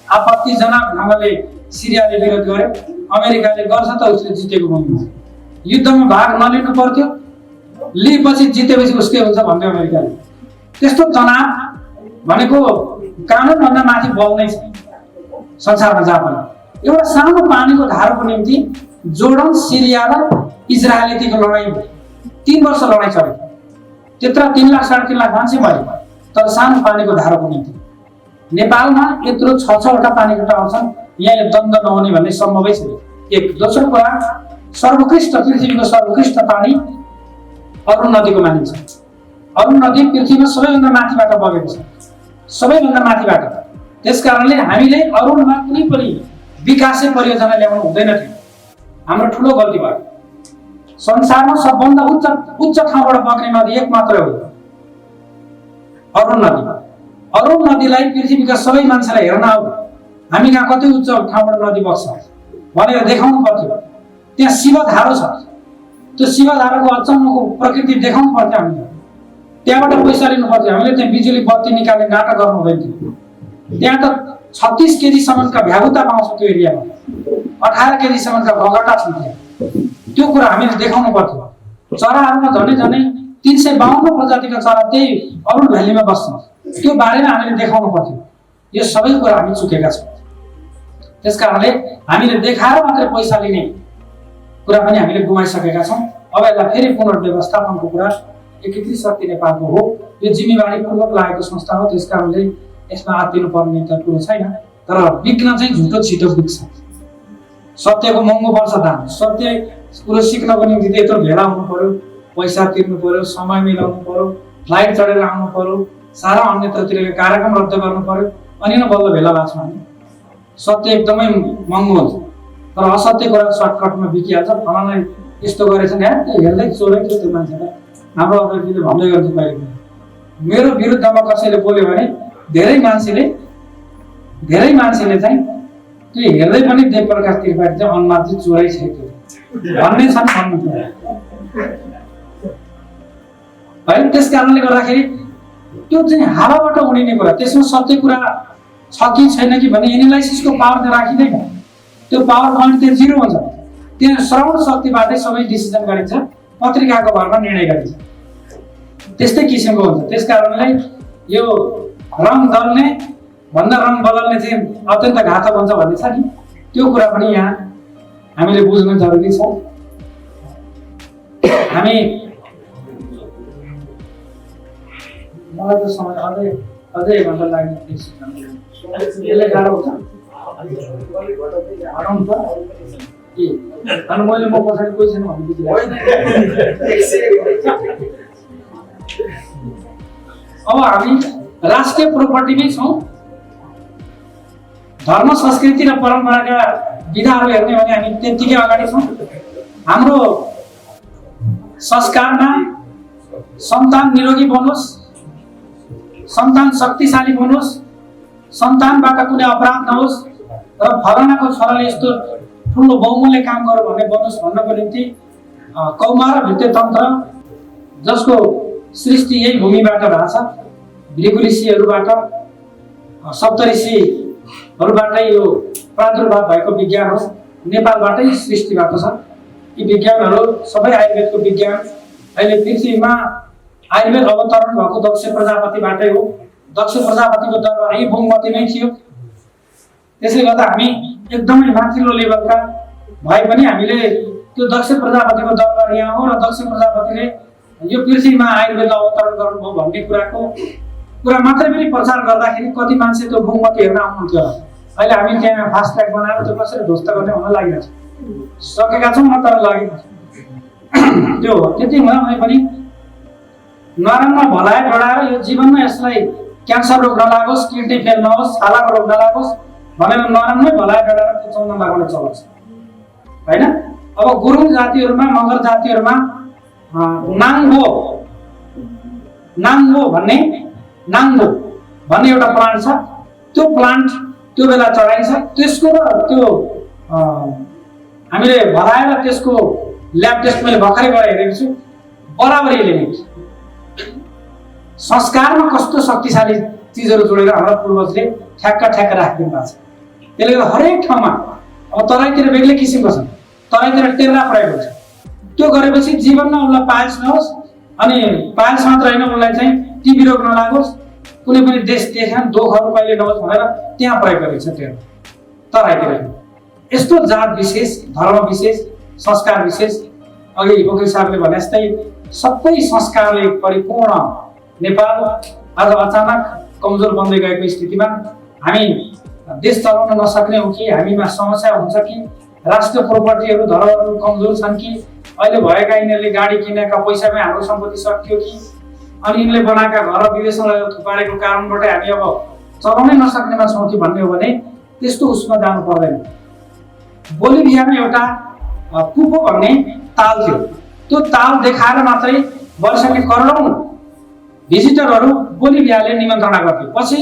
आपत्तिजनक ढङ्गले सिरियाले विरोध गर्यो। अमेरिकाले गर्छ त उसले जितेको भन्नु, युद्धमा भाग नलिनु पर्थ्यो, लिएपछि जितेपछि उसकै हुन्छ भन्थ्यो अमेरिकाले। त्यस्तो तनाव भनेको कानुनभन्दा माथि बल्नै छ संसारमा जहाँ पनि। एउटा सानो पानीको धारोको निम्ति जोर्डन, सिरिया र इजरायल यतिको लडाईँ 3 वर्ष लडाईँ चल्यो। त्यत्र 3 लाख 3.5 लाख मान्छे मरे, तर सानो पानीको धारोको निम्ति। नेपालमा यत्रो 6-6वटा पानीको टावर छन्, यहाँ द्वन्द नहुने भन्ने सम्भवै छैन। एक। दोस्रो कुरा, सर्वोत्कृष्ट पृथ्वीको सर्वोत्कृष्ट पानी अरुण नदीको मानिन्छ। अरुण नदी पृथ्वीमा सबैभन्दा माथिबाट बगेको छ, सबैभन्दा माथिबाट। त्यसकारणले हामीले अरुणमा कुनै पनि विकासे परियोजना ल्याउनु हुँदैन थियो। हाम्रो ठुलो गल्ती भयो। संसारमा सबभन्दा उच्च ठाउँबाट बग्ने नदी एक मात्र हो, अरुण नदी। अरुण नदीलाई पृथ्वीका सबै मान्छेलाई हेर्न आऊ, हामी कहाँ कति उच्च ठाउँबाट नदी बग्छ भनेर देखाउनु पर्थ्यो। त्यहाँ शिवधारो छ, त्यो शिवधाराको अचम्मको प्रकृति देखाउनु पर्थ्यो हामीले। त्यहाँबाट पैसा लिनु पर्थ्यो हामीले। त्यहाँ बिजुली बत्ती निकाल्ने नाटक गर्नु हुँदैन थियो। त्यहाँ त 36 केजीसम्मका भ्यागुता पाउँछ त्यो एरियामा, 18 केजीसम्मका भगटा छन्। त्यो कुरा हामीले देखाउनु पर्थ्यो। चराहरूमा झनै 352 प्रजातिका चरा त्यही अरुण भ्यालीमा बस्छन्, त्यो बारेमा हामीले देखाउनु पर्थ्यो। यो सबै कुरा हामी चुकेका छौँ। त्यसकारणले हामीले देखाएर मात्रै पैसा लिने कुरा पनि हामीले गुमाइसकेका छौँ। अब यसलाई फेरि पुनर्व्यवस्थापनको कुरा एकीकृत शक्ति नेपालको हो। यो जिम्मेवारीपूर्वक लागेको संस्था हो, त्यसकारणले यसमा आत्तिनु पर्ने त कुरो छैन। तर बिक्न चाहिँ झुटो छिटो बिक्छ। सत्यको महँगो पर्छ दाम। सत्य कुरो सिक्नको निम्ति त यत्रो भेला हुनु पर्यो, पैसा तिर्नु पर्यो, समय मिलाउनु पर्यो, फ्लाइट चढेर आउनु पर्यो, सारा अन्यत्रतिरका कार्यक्रम रद्द गर्नु पर्यो, अनि न बल्ल भेला भएको छ भने सत्य एकदमै महँगो हुन्छ। तर असत्य कुरा सर्टकटमा बिकिहाल्छ। फलानाले यस्तो गरेछ नि, हेर्दै चोरै थियो त्यो मान्छेलाई। हाम्रो अतिथिले भन्दै गर्छ कहिले मेरो विरुद्धमा कसैले बोल्यो भने धेरै मान्छेले चाहिँ त्यो हेर्दै पनि देवप्रकाश त्रिपाठी चाहिँ अनुहार चाहिँ चोरै छ भन्ने छन् भन्नु है। त्यस कारणले गर्दाखेरि त्यो चाहिँ हावाबाट उडिने कुरा, त्यसमा सत्य कुरा छ कि छैन कि भन्ने एनालाइसिसको पावर त राखिँदैन। त्यो पावर पोइन्ट त्यो जिरो हुन्छ। त्यो श्रवण शक्तिबाटै सबै डिसिजन गरिन्छ, पत्रिकाको भरमा निर्णय गरिन्छ। त्यस्तै किसिमको हुन्छ। त्यस कारणले यो रङ दल्ने भन्दा रङ बदल्ने चाहिँ अत्यन्त घातक हुन्छ भन्ने छ नि, त्यो कुरा पनि यहाँ हामीले बुझ्नु जरुरी छ। हामी मलाई त समय अझै 1 घण्टा लाग्ने यसले गाह्रो हुन्छ। हटाउनु त अनि मैले म पछाडि कोही छैन भन्ने बुझिरहेको। अब हामी राष्ट्रिय प्रोपर्टीमै छौँ। धर्म संस्कृति र परम्पराका विधाहरू हेर्ने भने हामी त्यतिकै अगाडि छौँ। हाम्रो संस्कारमा सन्तान निरोगी बनोस्, सन्तान शक्तिशाली बनोस्, सन्तानबाट कुनै अपराध नहोस् र फलानाको छोराले यस्तो ठुलो बहुमूल्य काम गर्यो भन्ने बनोस् भन्नको निम्ति कौमार र भित्ते तन्त्र जसको सृष्टि यही भूमिबाट भएको छ, भृगु ऋषिहरूबाट सप्तऋषिहरूबाटै यो प्रादुर्भाव भएको विज्ञान हो। नेपालबाटै सृष्टि भएको छ। यी विज्ञानहरू सबै आयुर्वेदको विज्ञान। अहिले पृथ्वीमा आयुर्वेद अवतरण भएको दक्ष प्रजापतिबाटै हो। दक्ष प्रजापतिको दरबार यही भूमति नै थियो। त्यसले गर्दा हामी एकदमै माथिल्लो लेभलका भए पनि हामीले त्यो दक्ष प्रजापतिको दरबार यहाँ हो र दक्ष प्रजापतिले यो पृथ्वीमा आयुर्वेद अवतरण गर्नुभयो भन्ने कुरा मात्रै पनि प्रचार गर्दाखेरि कति मान्छे त्यो भूमति हेर्न आउनुहुन्थ्यो। अहिले हामी त्यहाँ फास्ट ट्र्याक बनाएर त्यो कसरी ध्वस्त गर्ने हुन लागिरहेछ। सकेका छौँ न, तर लागेको छ। त्यो त्यति हुँदा पनि नराम्रो भलाइ डढाएर यो जीवनमा यसलाई क्यान्सर रोग नलागोस्, किडनी फेल नहोस्, छालाको रोग नलागोस् भनेर नराम्रै भलाइ डढाएर त्यो चौन लगाउने चलन छ हैन। अब गुरुङ जातिहरूमा, मगर जातिहरूमा नाङ्गो भन्ने एउटा प्लान्ट छ। त्यो प्लान्ट त्यो बेला चढाइन्छ। त्यसको र त्यो हामीले भराएर त्यसको ल्याब टेस्ट मैले भर्खरै गरेर हेरेको छु, बराबर एलिमेन्ट। संस्कारमा कस्तो शक्तिशाली चिजहरू जोडेर हाम्रो पूर्वजले ठ्याक्क राखिदिनु भएको छ। त्यसले गर्दा हरेक ठाउँमा अब तराईतिर बेग्लै किसिमको छ, तराईतिर टेर्रा प्रयोग हुन्छ। त्यो गरेपछि जीवनमा उसलाई पायल्स नहोस्, अनि पायल्स मात्र होइन उसलाई चाहिँ टिबी रोग नलागोस्, कुनै पनि देशमा दोखहरू कहिले नहोस् भनेर त्यहाँ प्रयोग गरिन्छ टेर्रा तराईतिर। यस्तो जात विशेष, धर्म विशेष, संस्कार विशेष, अघि वकिल साहबले भने जस्तै सबै संस्कारले परिपूर्ण नेपाल आज अचानक कमजोर बन्दै गएको स्थितिमा हामी देश चलाउन नसक्ने हो कि हामीमा समस्या हुन्छ कि राष्ट्रिय प्रोपर्टीहरू धरोहरहरू कमजोर छन् कि अहिले भएका यिनीहरूले गाडी किनेका पैसामै हाम्रो सम्पत्ति सकियो कि अनि यिनले बनाएका घर विदेशमा थुपारेको कारणबाट हामी अब चलाउनै नसक्नेमा छौँ कि भन्ने हो भने त्यस्तो उसमा जानु पर्दैन। बोलिभियामा एउटा पुपो भन्ने ताल थियो। त्यो ताल देखाएर मात्रै वर्षकै करोडौं भिजिटरहरू बोलिभियाले निमन्त्रणा गर्थ्यो। पछि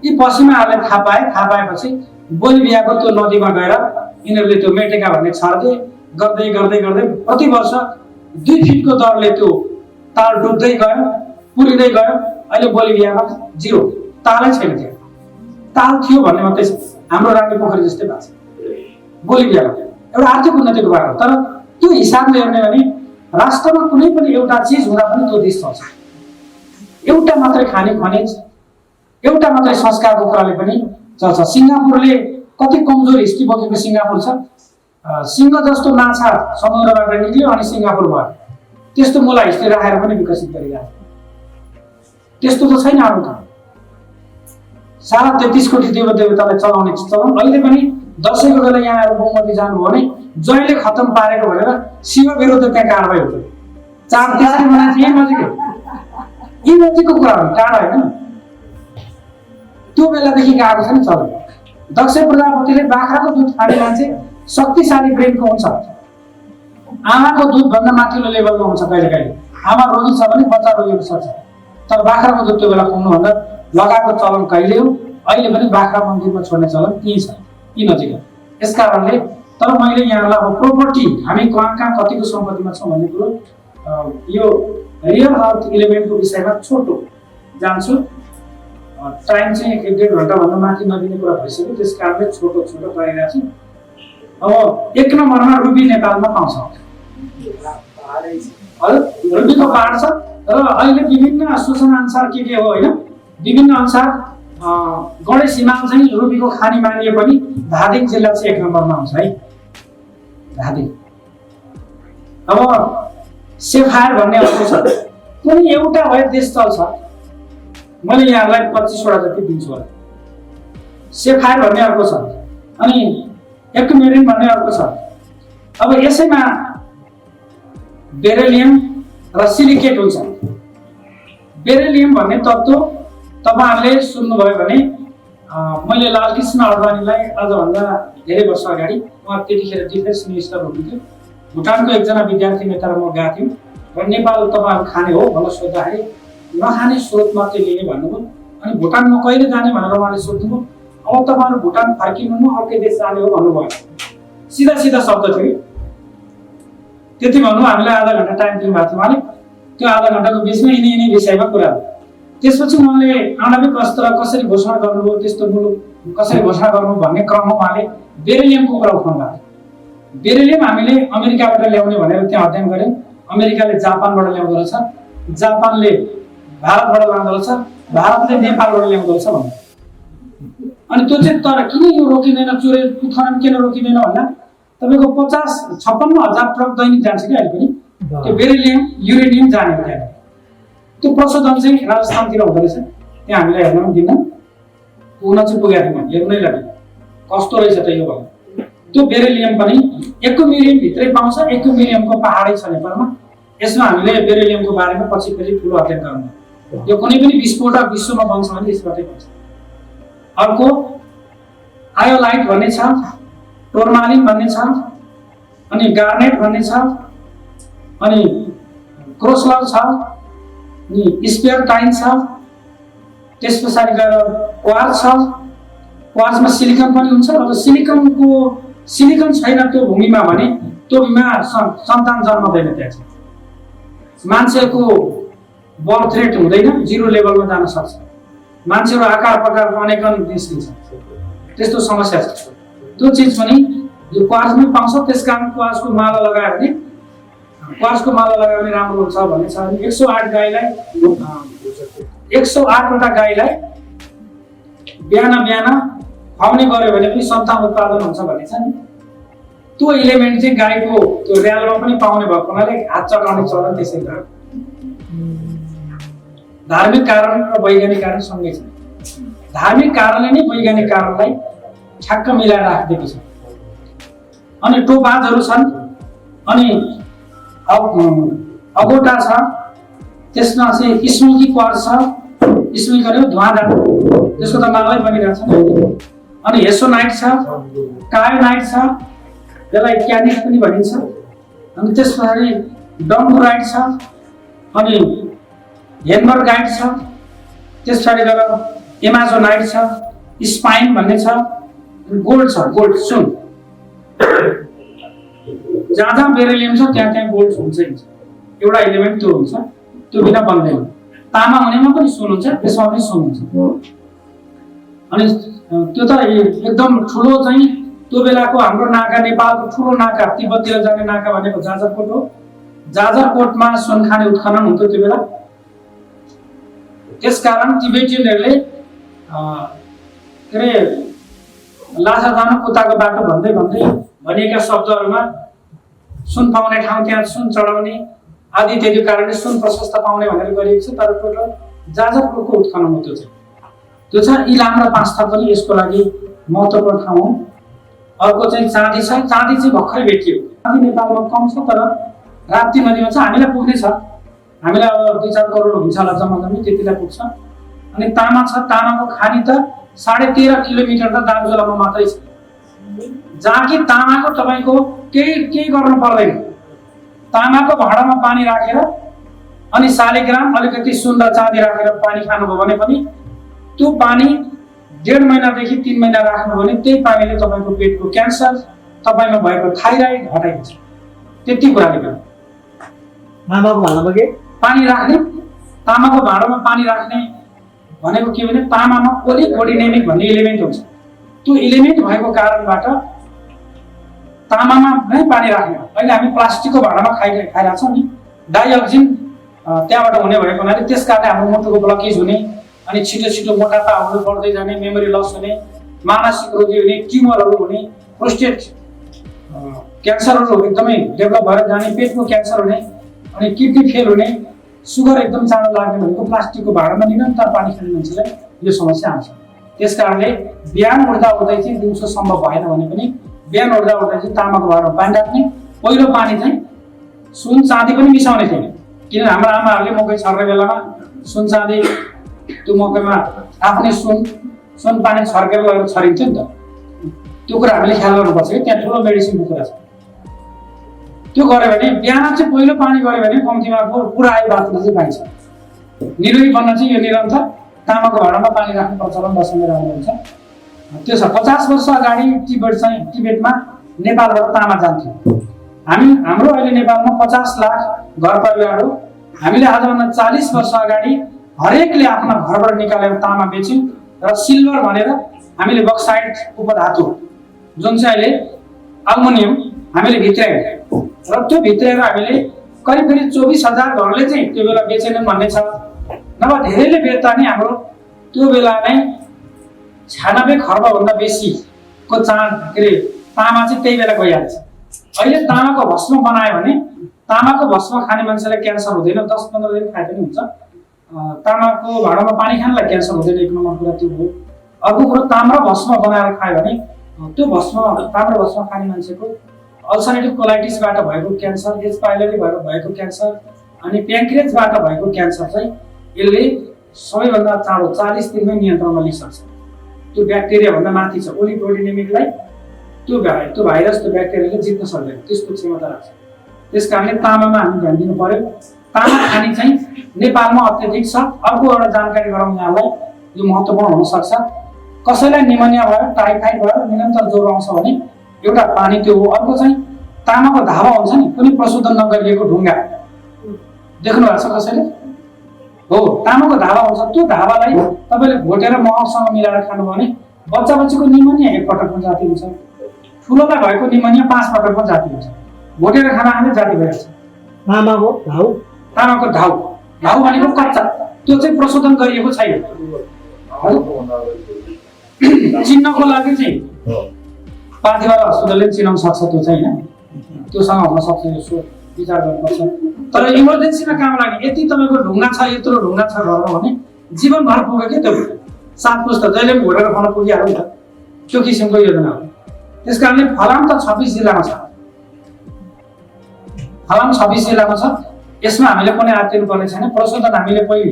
यी पश्चिमाहरूले थाहा पाएपछि बोलिभियाको त्यो नदीमा गएर यिनीहरूले त्यो मेटेका भन्ने छर्दे गर्दै प्रति वर्ष 2 फिटको दरले त्यो ताल डुब्दै गयो, पुरिँदै गयो। अहिले बोलिभियामा जिरो, तालै छैन। थियो ताल थियो भन्ने मात्रै छ। हाम्रो रानी पोखरी जस्तै भएको छ बोलिभियामा। एउटा आर्थिक उन्नतिको बाटो। तर त्यो हिसाबले हेर्ने भने राष्ट्रमा कुनै पनि एउटा चिज हुँदा पनि त्यो देश चल्छ। एउटा मात्रै खाने खनिज, एउटा मात्रै संस्कारको कुराले पनि चल्छ। सिङ्गापुरले कति कमजोर हिस्ट्री बोकेको सिङ्गापुर छ। सिंह जस्तो माछा समुद्रबाट निक्ल्यो अनि सिङ्गापुर भयो। त्यस्तो मूला हिस्ट्री राखेर पनि विकसित गरिरहेको। त्यस्तो त छैन अरू ठाउँ। 33 कोटी देवदेवतालाई चलाउने चलन अहिले पनि दशैंको बेला यहाँ आएर बहुमती जानुभयो भने जहिले खत्तम पारेको भनेर शिव विरुद्ध त्यहाँ कारबाही हुन्छ। 4 दिसको मान्छे यही नजिकको कुरा हो, टाढा होइन। त्यो बेलादेखि आएको छ नि चलन। दक्ष प्रजापतिले बाख्राको दुध खाने मान्छे शक्तिशाली ब्रेनको हुन्छ। आमाको दुध भन्दा माथिल्लो लेभलमा हुन्छ। कहिले आमा रोगी छ भने बच्चा रोगी सक्छ। तर बाख्राको दुध त्यो बेला खुवाउनुभन्दा लगाएको चलन कहिले हो, अहिले पनि बाख्रा मन्दिरमा छोड्ने चलन त्यही छ, यी नजिक। यस कारणले तर मैले यहाँलाई अब प्रोपर्टी हामी कहाँ कहाँ कतिको सम्पत्तिमा छौँ भन्ने कुरो यो रियल अर्थ इलिमेन्टको विषयमा छोटो जान्छु। टाइम चाहिँ 1-1.5 घन्टाभन्दा माथि नदिने कुरा भइसक्यो, त्यस कारणले छोटो छोटो गरिरहेको छु। अब 1 नम्बरमा रुबी नेपालमा पाउँछ, रुबीको पहाड छ र अहिले विभिन्न सूचना अनुसार के हो होइन, विभिन्न अनुसार गणेश हिमाल चाहिँ रुबीको खानी मानिए पनि धादिङ जिल्ला चाहिँ 1 नम्बरमा आउँछ है, धादिङ। अब सेफायर भन्ने अर्को छ, कुनै एउटा भए देश चल्छ, मैले यहाँलाई 25 वटा जति दिन्छु होला। सेफायर भन्ने अर्को छ, अनि एक्युमेरिन भन्ने अर्को छ। अब यसैमा बेरिलियम र सिलिकेट हुन्छ। बेरिलियम भन्ने तत्त्व तपाईहरुले सुन्नुभयो भने मैले लालकृष्ण अडवाणीलाई आजभन्दा धेरै वर्ष अगाडि, उहाँ त्यतिखेर डिफेन्स मिनिस्टर हुनुहुन्थ्यो, भुटानको एकजना विद्यार्थी नेता र म गएको थियौँ र नेपाल तपाईहरु खाने हो भनेर सोद्धाखेरि नखाने स्रोत मात्रै लिने भन्नुभयो। अनि भुटानमा कहिले जाने भनेर उहाँले सोध्नुभयो, अब तपाईहरु भुटान फर्किनु न अर्कै देश जाने हो भन्नुभयो। सीधा सीधा शब्द थियो। त्यति भन्नु हामीलाई आधा घण्टा टाइम दिनुभएको थियो उहाँले, त्यो आधा घण्टाको बिचमा यिनी विषयमा कुरा हो। त्यसपछि उहाँले आणविक अस्त्र कसरी घोषणा गर्नुभयो, त्यस्तो मुलुक कसरी घोषणा गर्नु भन्ने क्रममा उहाँले बेरिलियमको कुरा उठाउनु भएको थियो। बेरिलियम हामीले अमेरिकाबाट ल्याउने भनेर त्यहाँ अध्ययन गर्यौं। अमेरिकाले जापानबाट ल्याउँदो रहेछ, जापानले भारतबाट ल्याउँदो रहेछ, भारतले नेपालबाट ल्याउँदो रहेछ भन्नु। अनि त्यो चाहिँ तर किन यो रोकिँदैन, चोरी उत्खनन किन रोकिँदैन भन्दा तपाईको 50-56 हजार ट्रक दैनिक जान्छ कि अहिले पनि त्यो बेरिलियम युरेनियम जाने हो त्यहाँ। त्यो प्रशोधन चाहिँ राजस्थानतिर हुँदो रहेछ, त्यहाँ हामीलाई हेर्न पनि दिन्न, पुग्न चाहिँ पुगेको थियौँ, हेर्नै लाग्यो कस्तो रहेछ त यो भन्नु। त्यो बेरिलियम पनि एक्युमेरियम भित्रै पाउँछ, एक्युमेरियमको पहाडै छ नेपालमा। यसमा हामीले बेरिलियमको बारेमा पछि फेरि ठुलो अध्ययन गर्नु। यो कुनै पनि विस्फोटक विश्वमा बन्छ भने यसबाटै बन्छ। अर्को आयोलाइट भन्ने छ, टोर्मालिन भन्ने छ, अनि गार्नेट भन्ने छ, अनि क्रोसलर छ, अनि स्पेयरटाइन छ, त्यसपछि गएर क्वार्ट्ज छ। क्वार्ट्जमा सिलिकन पनि हुन्छ र सिलिकन छैन त्यो भूमिमा भने त्यो भूमिमा सन्तान जन्मदैन। त्यहाँ चाहिँ मान्छेको बर्थ रेट हुँदैन, 0 लेभलमा जान सक्छ। मान्छेको आकार प्रकारको अनेकन निस्किन्छ, त्यस्तो समस्या छ। त्यो चिज पनि यो क्वार्ट्जमै पाउँछ। त्यसकारण क्वार्ट्जको माला लगायो भने राम्रो हुन्छ भन्ने छ। अनि 108 गाईलाई 108 वटा गाईलाई बिहान खुवाउने गर्यो भने पनि सन्तान उत्पादन हुन्छ भन्ने छ नि। त्यो इलिमेन्ट चाहिँ गाईको त्यो र्यालमा पनि पाउने भएको हुनाले हात चढाउने चलन त्यसै छ। धार्मिक कारण र वैज्ञानिक कारण सँगै छ। धार्मिक कारणले नै वैज्ञानिक कारणलाई ठ्याक्क मिलाएर राखिदिएको छ। अनि टोपाजहरू छन्, अनि अगोटा छ, त्यसमा चाहिँ स्मोकी क्वार्ट्ज छ, स्मोकी गर्यो धुवाँदार, त्यसको त मालै बनिरहेको छ। अनि हेसोनाइट छ, कायोनाइट छ, त्यसलाई क्यानिट पनि भनिन्छ। अनि त्यसपछि डम्बुराइट छ, अनि हेनबर्गाइट छ, त्यसपछि गएर एमाजोनाइट छ, स्पाइन भन्ने छ, गोल्ड छ, गोल्ड सुन। जहाँ बेरिलियम छ त्यहाँ गोल्ड हुन्छ। एउटा एलिमेन्ट त्यो हुन्छ, त्यो बिना बन्दैन। तामा हुनेमा पनि सुन हुन्छ, त्यसमा पनि सुन हुन्छ। अनि त्यो त एकदम ठुलो चाहिँ त्यो बेलाको हाम्रो नाका, नेपालको ठुलो नाका, तिब्बततिर जाने नाका भनेको जाजरकोट हो। जाजरकोटमा सुन खाने उत्खनन हुन्थ्यो त्यो बेला। त्यसकारण तिब्बतीहरूले के अरे लासा जानु कुताको बाटो भन्दै भनिएका शब्दहरूमा सुन पाउने ठाउँ त्यहाँ सुन चढाउने आदि इत्यादि कारणले सुन प्रशस्त पाउने भनेर गरिएको छ। तर टोटल जाजरकोटको उत्खनन हो त्यो छ। इलाम र पाँचथर पनि यसको लागि महत्त्वपूर्ण ठाउँ हो। अर्को चाहिँ चाँदी छ। चाँदी चाहिँ भर्खरै भेटियो। चाँदी नेपालमा कम छ, तर राप्ती नदीमा छ, हामीलाई पुग्ने छ। हामीलाई अब 2-4 करोड हुन्छ होला जम्मा त्यतिलाई पुग्छ। अनि तामा छ। तामाको खानी त 13.5 किलोमिटर त दार्जुलामा मात्रै छ, जहाँ कि तामाको तपाईँको केही गर्नु पर्दैन। तामाको भाँडामा पानी राखेर अनि शालिग्राम अलिकति सुन र चाँदी राखेर पानी खानुभयो भने पनि त्यो पानी 1.5 महिनादेखि 3 महिना राख्नुभयो भने त्यही पानीले तपाईँको पेटको क्यान्सर, तपाईँमा भएको थाइराइड हटाइदिन्छ। त्यति कुराले गर्दा तामाको भाँडामा के पानी राख्ने, तामाको भाँडोमा पानी राख्ने भनेको के भने तामामा ओलिगोडेनेमिक भन्ने इलिमेन्ट हुन्छ। त्यो इलिमेन्ट भएको कारणबाट तामामा नै पानी राख्ने। अहिले हामी प्लास्टिकको भाँडामा खाइरहेका छौँ नि, डाइअक्सिन त्यहाँबाट हुने भएको हुनाले त्यस कारणले हाम्रो मुटुको ब्लकेज हुने, अनि छिटो छिटो मोटापाहरू बढ्दै जाने, मेमोरी लस हुने, मानसिक रोगी हुने, ट्युमरहरू हुने, प्रोस्टेट क्यान्सरहरू एकदमै डेभलप भएर जाने, पेटको क्यान्सर हुने, अनि किडनी फेल हुने, सुगर एकदम चाँडो लाग्ने भनेको प्लास्टिकको भाँडामा निरन्तर पानी खाने मान्छेलाई यो समस्या आउँछ। त्यस कारणले बिहान उठ्दा उठ्दै चाहिँ दिउँसो सम्भव भएन भने पनि बिहान उठ्दा उठ्दै चाहिँ तामाको भाँडामा पानी राख्ने। पहिलो पानी चाहिँ सुन चाँदी पनि मिसाउने थिएन, किनभने हाम्रो आमाहरूले मकै छर्ने बेलामा सुन चाँदी त्यो मकैमा आफ्नै सुन पानी छर्केर लगेर छरिन्थ्यो नि त। त्यो कुरा हामीले ख्याल गर्नुपर्छ कि त्यहाँ ठुलो मेडिसिनको कुरा छ। त्यो गऱ्यो भने बिहान चाहिँ पहिलो पानी गऱ्यो भने कम्तीमा पुरा आयु बाँच्न चाहिँ पाइन्छ। निरोगी बन्न चाहिँ यो निरन्तर तामाको भाँडामा पानी राख्ने प्रचलन बसेर राम्रो हुन्छ। त्यो छ। 50 वर्ष अगाडि तिब्बतमा नेपालबाट तामा जान्थ्यो। हाम्रो अहिले नेपालमा 50 लाख घर परिवार हो। हामीले आजभन्दा 40 वर्ष अगाडि हरेकले आफ्ना घरबाट निकालेर तामा बेच्यौँ र सिल्भर भनेर हामीले बक्साइट उपधातु जुन चाहिँ अहिले अल्मुनियम हामीले भित्रायौँ र त्यो भित्राएर हामीले करिब 24,000 घरले चाहिँ त्यो बेला बेचेनन् भन्ने छ। नभए धेरैले बेच्दा नि हाम्रो त्यो बेला नै 96 खर्बभन्दा बेसीको तामा चाहिँ त्यही बेला गइहाल्छ। अहिले तामाको भस्म बनायो भने तामाको भस्म खाने मान्छेलाई क्यान्सर हुँदैन, 10-15 दिन खाए पनि हुन्छ। तामाको भाँडामा पानी खानलाई क्यान्सर हुँदैन, एक नम्बर कुरा त्यो हो। अर्को कुरो ताम्र भस्म बनाएर खायो भने त्यो ताम्र भस्म खाने मान्छेको अल्सरेटिभ कोलाइटिसबाट भएको क्यान्सर, एच पाइलोरीबाट भएको क्यान्सर अनि प्याङ्क्रियासबाट भएको क्यान्सर चाहिँ यसले सबैभन्दा चाँडो 40 दिनमै नियन्त्रणमा लिइसक्छ। त्यो ब्याक्टेरियाभन्दा माथि छ। ओलिगोडेनेमिकलाई त्यो भाइरस त्यो ब्याक्टेरियाले जित्न सक्दैन, त्यस्तो क्षमता राख्छ। त्यस कारणले तामामा हामी ध्यान दिनु पर्यो। तामा खाने चाहिँ नेपालमा अत्यधिक छ। अर्को एउटा जानकारी गराउँ यहाँलाई, यो महत्त्वपूर्ण हुन सक्छ। कसैलाई निमोनिया भयो, टाइफाइड भयो, निरन्तर ज्वरो आउँछ भने एउटा पानी त्यो हो। अर्को चाहिँ तामाको धावा हुन्छ नि, कुनै प्रशोधन नगरिएको ढुङ्गा देख्नु भएको छ कसैले? हो, तामाको धावा हुन्छ। त्यो धावालाई तपाईँले घोटेर महसँग मिलाएर खानुभयो भने बच्चाको निमोनिया 1 पटकमा जाति हुन्छ, ठुलोलाई भएको निमोनिया 5 पटकमा जाति हुन्छ। घोटेर खाना खाँदै जाति भइरहेको छ। तामाको धाउ भनेको कच्चा, त्यो चाहिँ प्रशोधन गरिएको छैन। चिन्नको लागि चाहिँ पाथिवाला हस्पिटलले चिनाउन सक्छ, त्यो चाहिँ होइन, त्योसँग हुन सक्छ। यसो विचार गर्नुपर्छ। तर इमर्जेन्सीमा काम लाग्ने यति तपाईँको ढुङ्गा छ, यत्रो ढुङ्गा छ घरमा भने जीवनभर पुग्यो कि त्यो 7 पुस्ता जहिले पनि घोटेर खान पुगिहाल्यो नि त। त्यो किसिमको योजना हो। त्यस कारणले फलाम त 26 जिल्लामा छ। फलाम 26 जिल्लामा छ। यसमा हामीले पनि हात दिनुपर्ने छैन। प्रशोधन हामीले पहिले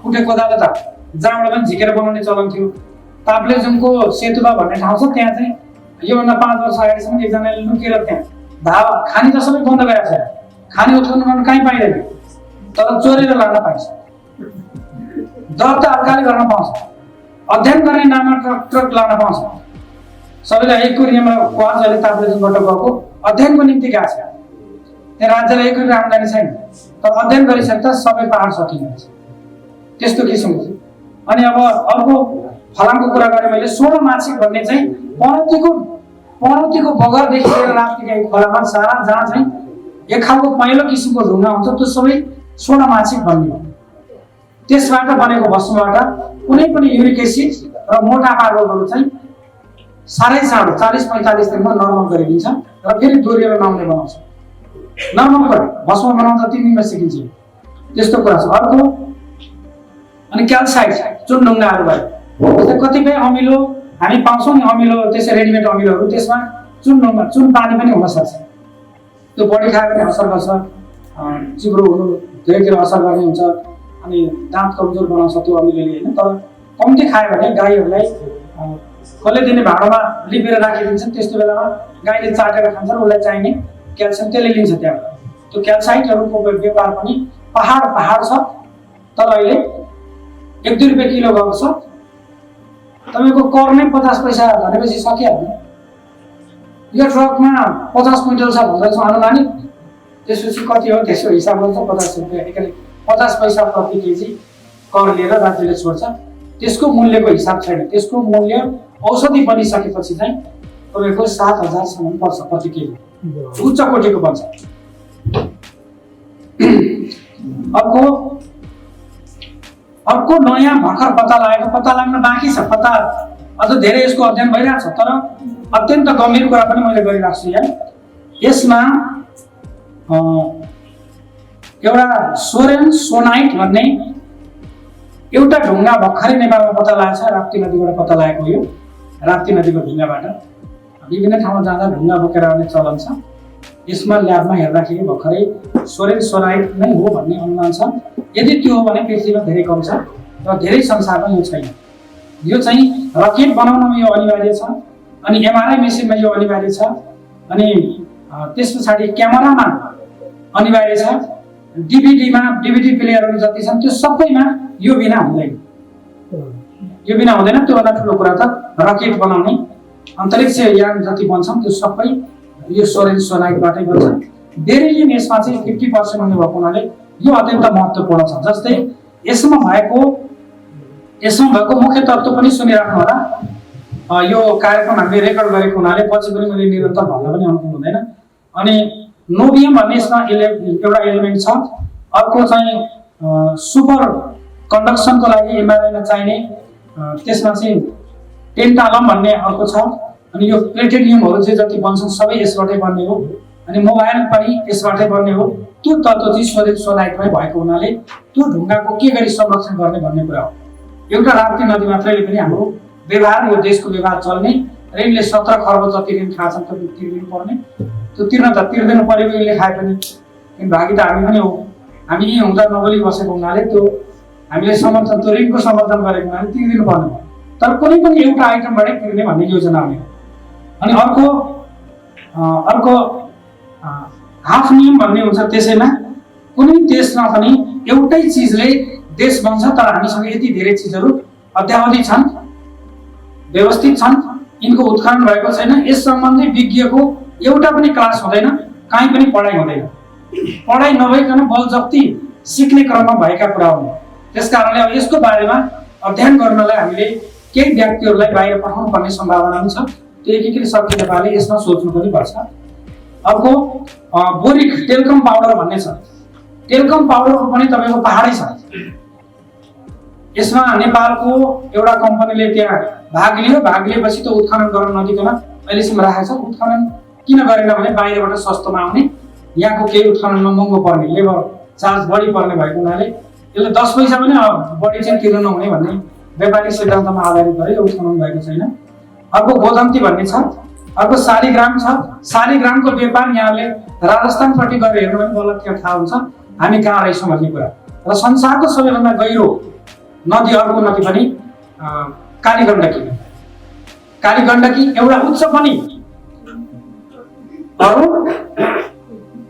कुटे कोदालो त जहाँबाट पनि झिकेर बनाउने चलन थियो। ताप्लेजुङको सेतुवा भन्ने ठाउँ छ, त्यहाँ चाहिँ योभन्दा 5 वर्ष अगाडिसम्म एकजनाले लुकेर त्यहाँ धावा खानी त सबै बन्द गरेको छ। खानी उत्खनन गर्न कहीँ पाइँदैन, तर चोरेर लान पाइन्छ। दर्ता अड्काले गर्न पाउँछ, अध्ययन गर्ने नाममा ट्रक लान पाउँछ। सबैलाई 1 कोरियामा क्वाजले ताप्लेजुङबाट गएको अध्ययनको निम्ति गएको छ। त्यहाँ राज्यलाई 1 रुपियाँ आम्दानी छैन, तर अध्ययन गरिसक्दा सबै पहाड सकिन्छ। त्यस्तो किसिमको छ। अनि अब अर्को फलामको कुरा गरेँ मैले, सोनामाछी भन्ने चाहिँ पनौतीको बगरदेखि लिएर राप्तीका खोलामा सारा जहाँ चाहिँ एक खालको पहेँलो किसिमको ढुङ्गा हुन्छ, त्यो सबै सोनामाछी भन्ने हो। त्यसबाट बनेको भस्मबाट कुनै पनि युरिक एसिड र मोटापा रोगहरू चाहिँ साह्रै चाँडो 40-45 दिनमा नर्मल गरिदिन्छ र फेरि दोहोरिएर नआउने बनाउँछ। नर्मल कुरा भस्म बनाउँदा 3 दिनमा सिकिन्छ। त्यस्तो कुरा छ। अर्को अनि क्याल्साइट जुन ढुङ्गाहरू भयो, जस्तै कतिपय अमिलो हामी पाउँछौँ नि, अमिलो त्यसै रेडिमेड अमिलोहरू, त्यसमा चुन पानी पनि हुनसक्छ। त्यो बढी खायो भने असर गर्छ, चिब्रो हुनु धेरै असर गर्ने हुन्छ, अनि दाँत कमजोर बनाउँछ त्यो अमिलोले होइन। तर कम्ती खायो भने गाईहरूलाई कसले दिने भाँडोमा लिपेर राखिदिन्छ, त्यस्तो बेलामा गाईले चाटेर खान्छ र उसलाई चाहिने क्याल्सियम त्यसले लिन्छ त्यहाँबाट। त्यो क्याल्साइटहरूको व्यापार पनि पहाड छ, तर अहिले 1-2 रुपियाँ किलो गएको छ। तपाईँको कर नै 50 पैसा भनेपछि सकिहाल्यो। यो ट्रकमा 50 क्विन्टल छ भन्दैछ अनुमानित, त्यसपछि कति हो त्यसको हिसाब गर्छ। 50 रुपियाँ 50 पैसा प्रति केजी कर लिएर राज्यले छोड्छ। त्यसको मूल्यको हिसाब छैन। त्यसको मूल्य औषधि बनिसकेपछि चाहिँ तपाईँको 7,000 सम्म पर्छ प्रति केजी, उच्च कोटीको पर्छ। अर्को नयाँ भर्खर पत्ता लाग्न बाँकी छ, पत्ता अझ धेरै यसको अध्ययन भइरहेको छ, तर अत्यन्त गम्भीर कुरा पनि मैले गरिरहेको छु यहाँ। यसमा एउटा सोरेन सोनाइट भन्ने एउटा ढुङ्गा भर्खरै नेपालमा पत्ता लागेको छ। राप्ती नदीबाट पत्ता लागेको यो, राप्ती नदीको ढुङ्गाबाट। विभिन्न ठाउँमा जाँदा ढुङ्गा बोकेर आउने चलन छ। यसमा ल्याबमा हेर्दाखेरि भर्खरै सोरेन सोनाइट नै हो भन्ने अनुमान छ। यदि त्यो हो भने पृथ्वीमा धेरै कम छ र धेरै संसारमा यो छैन। यो चाहिँ रकेट बनाउनमा यो अनिवार्य छ, अनि एमआरआई मेसिनमा यो अनिवार्य छ, अनि त्यस पछाडि क्यामेरामा अनिवार्य छ, डिभिडी प्लेयरहरू जति छन् त्यो सबैमा यो बिना हुँदैन। यो बिना हुँदैन। त्योभन्दा ठुलो कुरा त रकेट बनाउने अन्तरिक्ष यान जति बन्छन् त्यो सबै यो सोरेन सोनाइटबाटै बन्छ। बेरिलियम यसमा चाहिँ 50% हुने भएको हुनाले यो अत्यन्त महत्त्वपूर्ण छ। जस्तै यसमा भएको मुख्य तत्त्व पनि सुनिराख्नु होला। यो कार्यक्रम हामीले रेकर्ड गरेको हुनाले पछि पनि मैले निरन्तर भन्न पनि अनुकूल हुँदैन। अनि नोबियम भन्ने यसमा एउटा एलिमेन्ट छ। अर्को चाहिँ सुपर कन्डक्सनको लागि एमआरआईमा चाहिने त्यसमा चाहिँ टेन्टालम भन्ने अर्को छ। अनि यो प्लेटिनियमहरू चाहिँ जति बन्छन् सबै यसबाटै बन्ने हो। अनि मोबाइल पनि यसबाटै बन्ने हो। त्यो तत्त्व चाहिँ सोरेन सोनाइटमै भएको हुनाले त्यो ढुङ्गाको के गरी संरक्षण गर्ने भन्ने कुरा हो। एउटा राप्ती नदी मात्रैले पनि हाम्रो व्यवहार, यो देशको व्यवहार चल्ने र यिनले 17 खर्ब जति ऋण खाछन् त्यो तिर्दिनु पर्ने। त्यो तिर्दिनु परेको यिनले खाए पनि, भागी त हामी पनि हो। हामी यहीँ हुँदा नबोली बसेको हुनाले त्यो हामीले समर्थन, त्यो ऋणको समर्थन गरेको हुनाले तिर्दिनु पर्ने भयो। तर कुनै पनि एउटा आइटमबाटै तिर्ने भन्ने योजना आउने हो। अनि अर्को हाफ नियम भन्ने हुन्छ। त्यसैमा कुनै देशमा पनि एउटै चिजले देश बन्छ, तर हामीसँग यति धेरै चिजहरू अद्यावधि छन्, व्यवस्थित छन्, यिनको उत्खनन भएको छैन। यस सम्बन्धी विज्ञको एउटा पनि क्लास हुँदैन, कहीँ पनि पढाइ हुँदैन। पढाइ नभइकन बलजफ्ती सिक्ने क्रममा भएका कुरा हुन्। त्यसकारणले अब यसको बारेमा अध्ययन गर्नलाई हामीले केही व्यक्तिहरूलाई बाहिर पठाउनु पर्ने सम्भावना पनि छ। त्यो एकीकृत शक्ति नेपालले यसमा सोच्नु पनि पर्छ। अर्को बोरिक टेलकम पाउडर भन्ने छ। टेलकम पाउडरको पनि तपाईँको पहाडै छ। यसमा नेपालको एउटा कम्पनीले त्यहाँ भाग लियो। भाग लिएपछि त उत्खनन गर्न नदिकन अहिलेसम्म राखेको छ। उत्खनन किन गरेन भने बाहिरबाट सस्तोमा आउने, यहाँको केही उत्खननमा महँगो पर्ने, लेबर चार्ज बढी पर्ने भएको हुनाले यसले 10 पैसा पनि बढी चाहिँ तिर्नु नहुने भन्ने व्यापारिक सिद्धान्तमा आधारित गरी उत्खनन भएको छैन। अर्को गोधन्ती भन्ने छ। अर्को शालिग्राम छ। शालिग्रामको व्यापार यहाँले राजस्थानपट्टि गएर हेर्नु भने बल्ल त्यहाँ थाहा हुन्छ हामी कहाँ रहेछौँ भन्ने कुरा। र संसारको सबैभन्दा गहिरो नदी अर्को नदी पनि कालीगण्डकी एउटा उच्च पनि अरू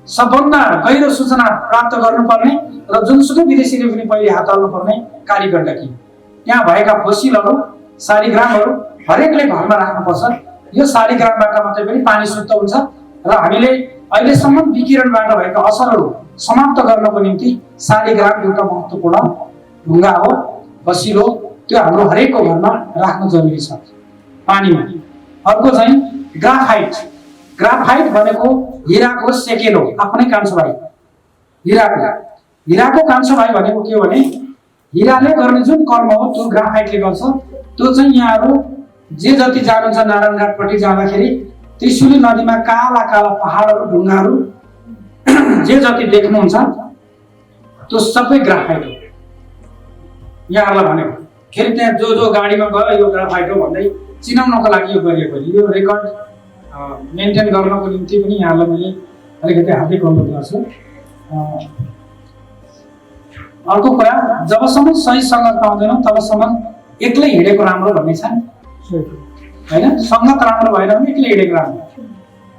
सबभन्दा गहिरो सूचना प्राप्त गर्नुपर्ने र जुनसुकै विदेशीले पनि पहिले हात हाल्नुपर्ने कालीगण्डकी। त्यहाँ भएका फोसिलहरू, शालिग्रामहरू हरेकले घरमा राख्नुपर्छ। यो शालिग्रामबाट मात्रै पनि पानी शुद्ध हुन्छ र हामीले अहिलेसम्म विकिरणबाट भएका असरहरू समाप्त गर्नको निम्ति शालिग्राम एउटा महत्त्वपूर्ण ढुङ्गा हो, बसिलो। त्यो हाम्रो हरेकको घरमा राख्न जरुरी छ पानीमा। अर्को चाहिँ ग्राफाइट। ग्राफाइट भनेको हिराको सेकेन्ड हो, आफ्नै कान्छो भाइ। हिराको कान्छो भाइ भनेको के हो भने हिराले गर्ने जुन कर्म हो त्यो ग्राफाइटले गर्छ। त्यो चाहिँ यहाँहरू जे जति जानुहुन्छ नारायणघाटपट्टि जाँदाखेरि त्रिशुली नदीमा काला काला पहाडहरू, ढुङ्गाहरू जे जति देख्नुहुन्छ त्यो सबै ग्राफाइट हो। यहाँहरूलाई भनेको फेरि त्यहाँ जो गाडीमा गयो यो ग्राफाइट हो भन्दै चिनाउनको लागि यो गरिएको। यो रेकर्ड मेन्टेन गर्नको निम्ति पनि यहाँलाई मैले अलिकति हार्दिक अनुरोध गर्छु। अर्को कुरा, जबसम्म सही सङ्गत पाउँदैनौँ तबसम्म एक्लै हिँडेको राम्रो भन्ने छ होइन। सङ्गत राम्रो भएन भने एक्लै हिँडेको राम्रो।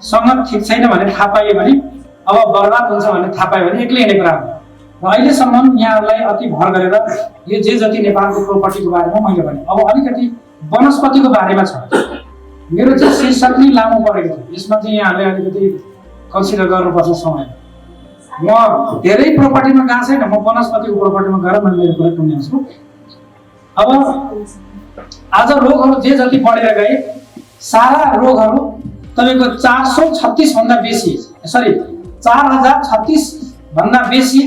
सङ्गत ठिक छैन भने थाहा पायो भने, अब बर्बाद हुन्छ भने थाहा पायो भने एक्लै हिँडेको राम्रो। र अहिलेसम्म यहाँहरूलाई अति भर गरेर यो जे जति नेपालको प्रोपर्टीको बारेमा मैले भने अब अलिकति वनस्पतिको बारेमा छ। मेरो चाहिँ शीर्षक नै लामो परेको छ, यसमा चाहिँ यहाँहरूले अलिकति कन्सिडर गर्नुपर्छ समय। म धेरै प्रोपर्टीमा गएको छैन, म वनस्पतिको प्रोपर्टीमा गएर मैले मेरो कुरा टुङ्ग्याउँछु। अब आज रोगहरू जे जति बढेर गए, सारा रोगहरू तपाईँको 436 भन्दा बेसी, सरी 4036 भन्दा बेसी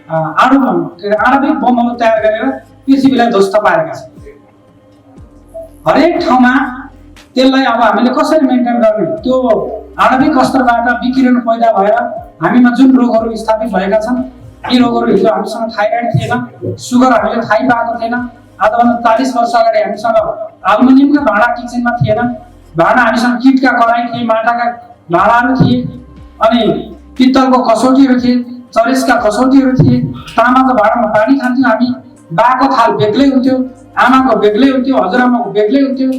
आणविक बमहरू तयार गरेर पृथ्वीलाई ध्वस्त पारेका छन्। हरेक ठाउँमा त्यसलाई अब हामीले कसरी मेन्टेन गर्ने, त्यो आणविक अस्त्रबाट विकिरण पैदा भएर हामीमा जुन रोगहरू स्थापित भएका छन्, यी रोगहरू हिजो हामीसँग थाइराइड थिएन, सुगर हामीले थाहै पाएको थिएन। आजभन्दा 40 वर्ष अगाडि हामीसँग एल्युमिनियमका भाँडा किचनमा थिएन, भाँडा हामीसँग किटका कराई थिए, माटाका भाँडाहरू थिए, अनि पित्तलको कसौटीहरू थिए, चरेसका कसौटीहरू थिए, तामाको भाँडामा पानी खान्थ्यौँ हामी, बाको थाल बेग्लै हुन्थ्यो, आमाको बेग्लै हुन्थ्यो, हजुरआमाको बेग्लै हुन्थ्यो,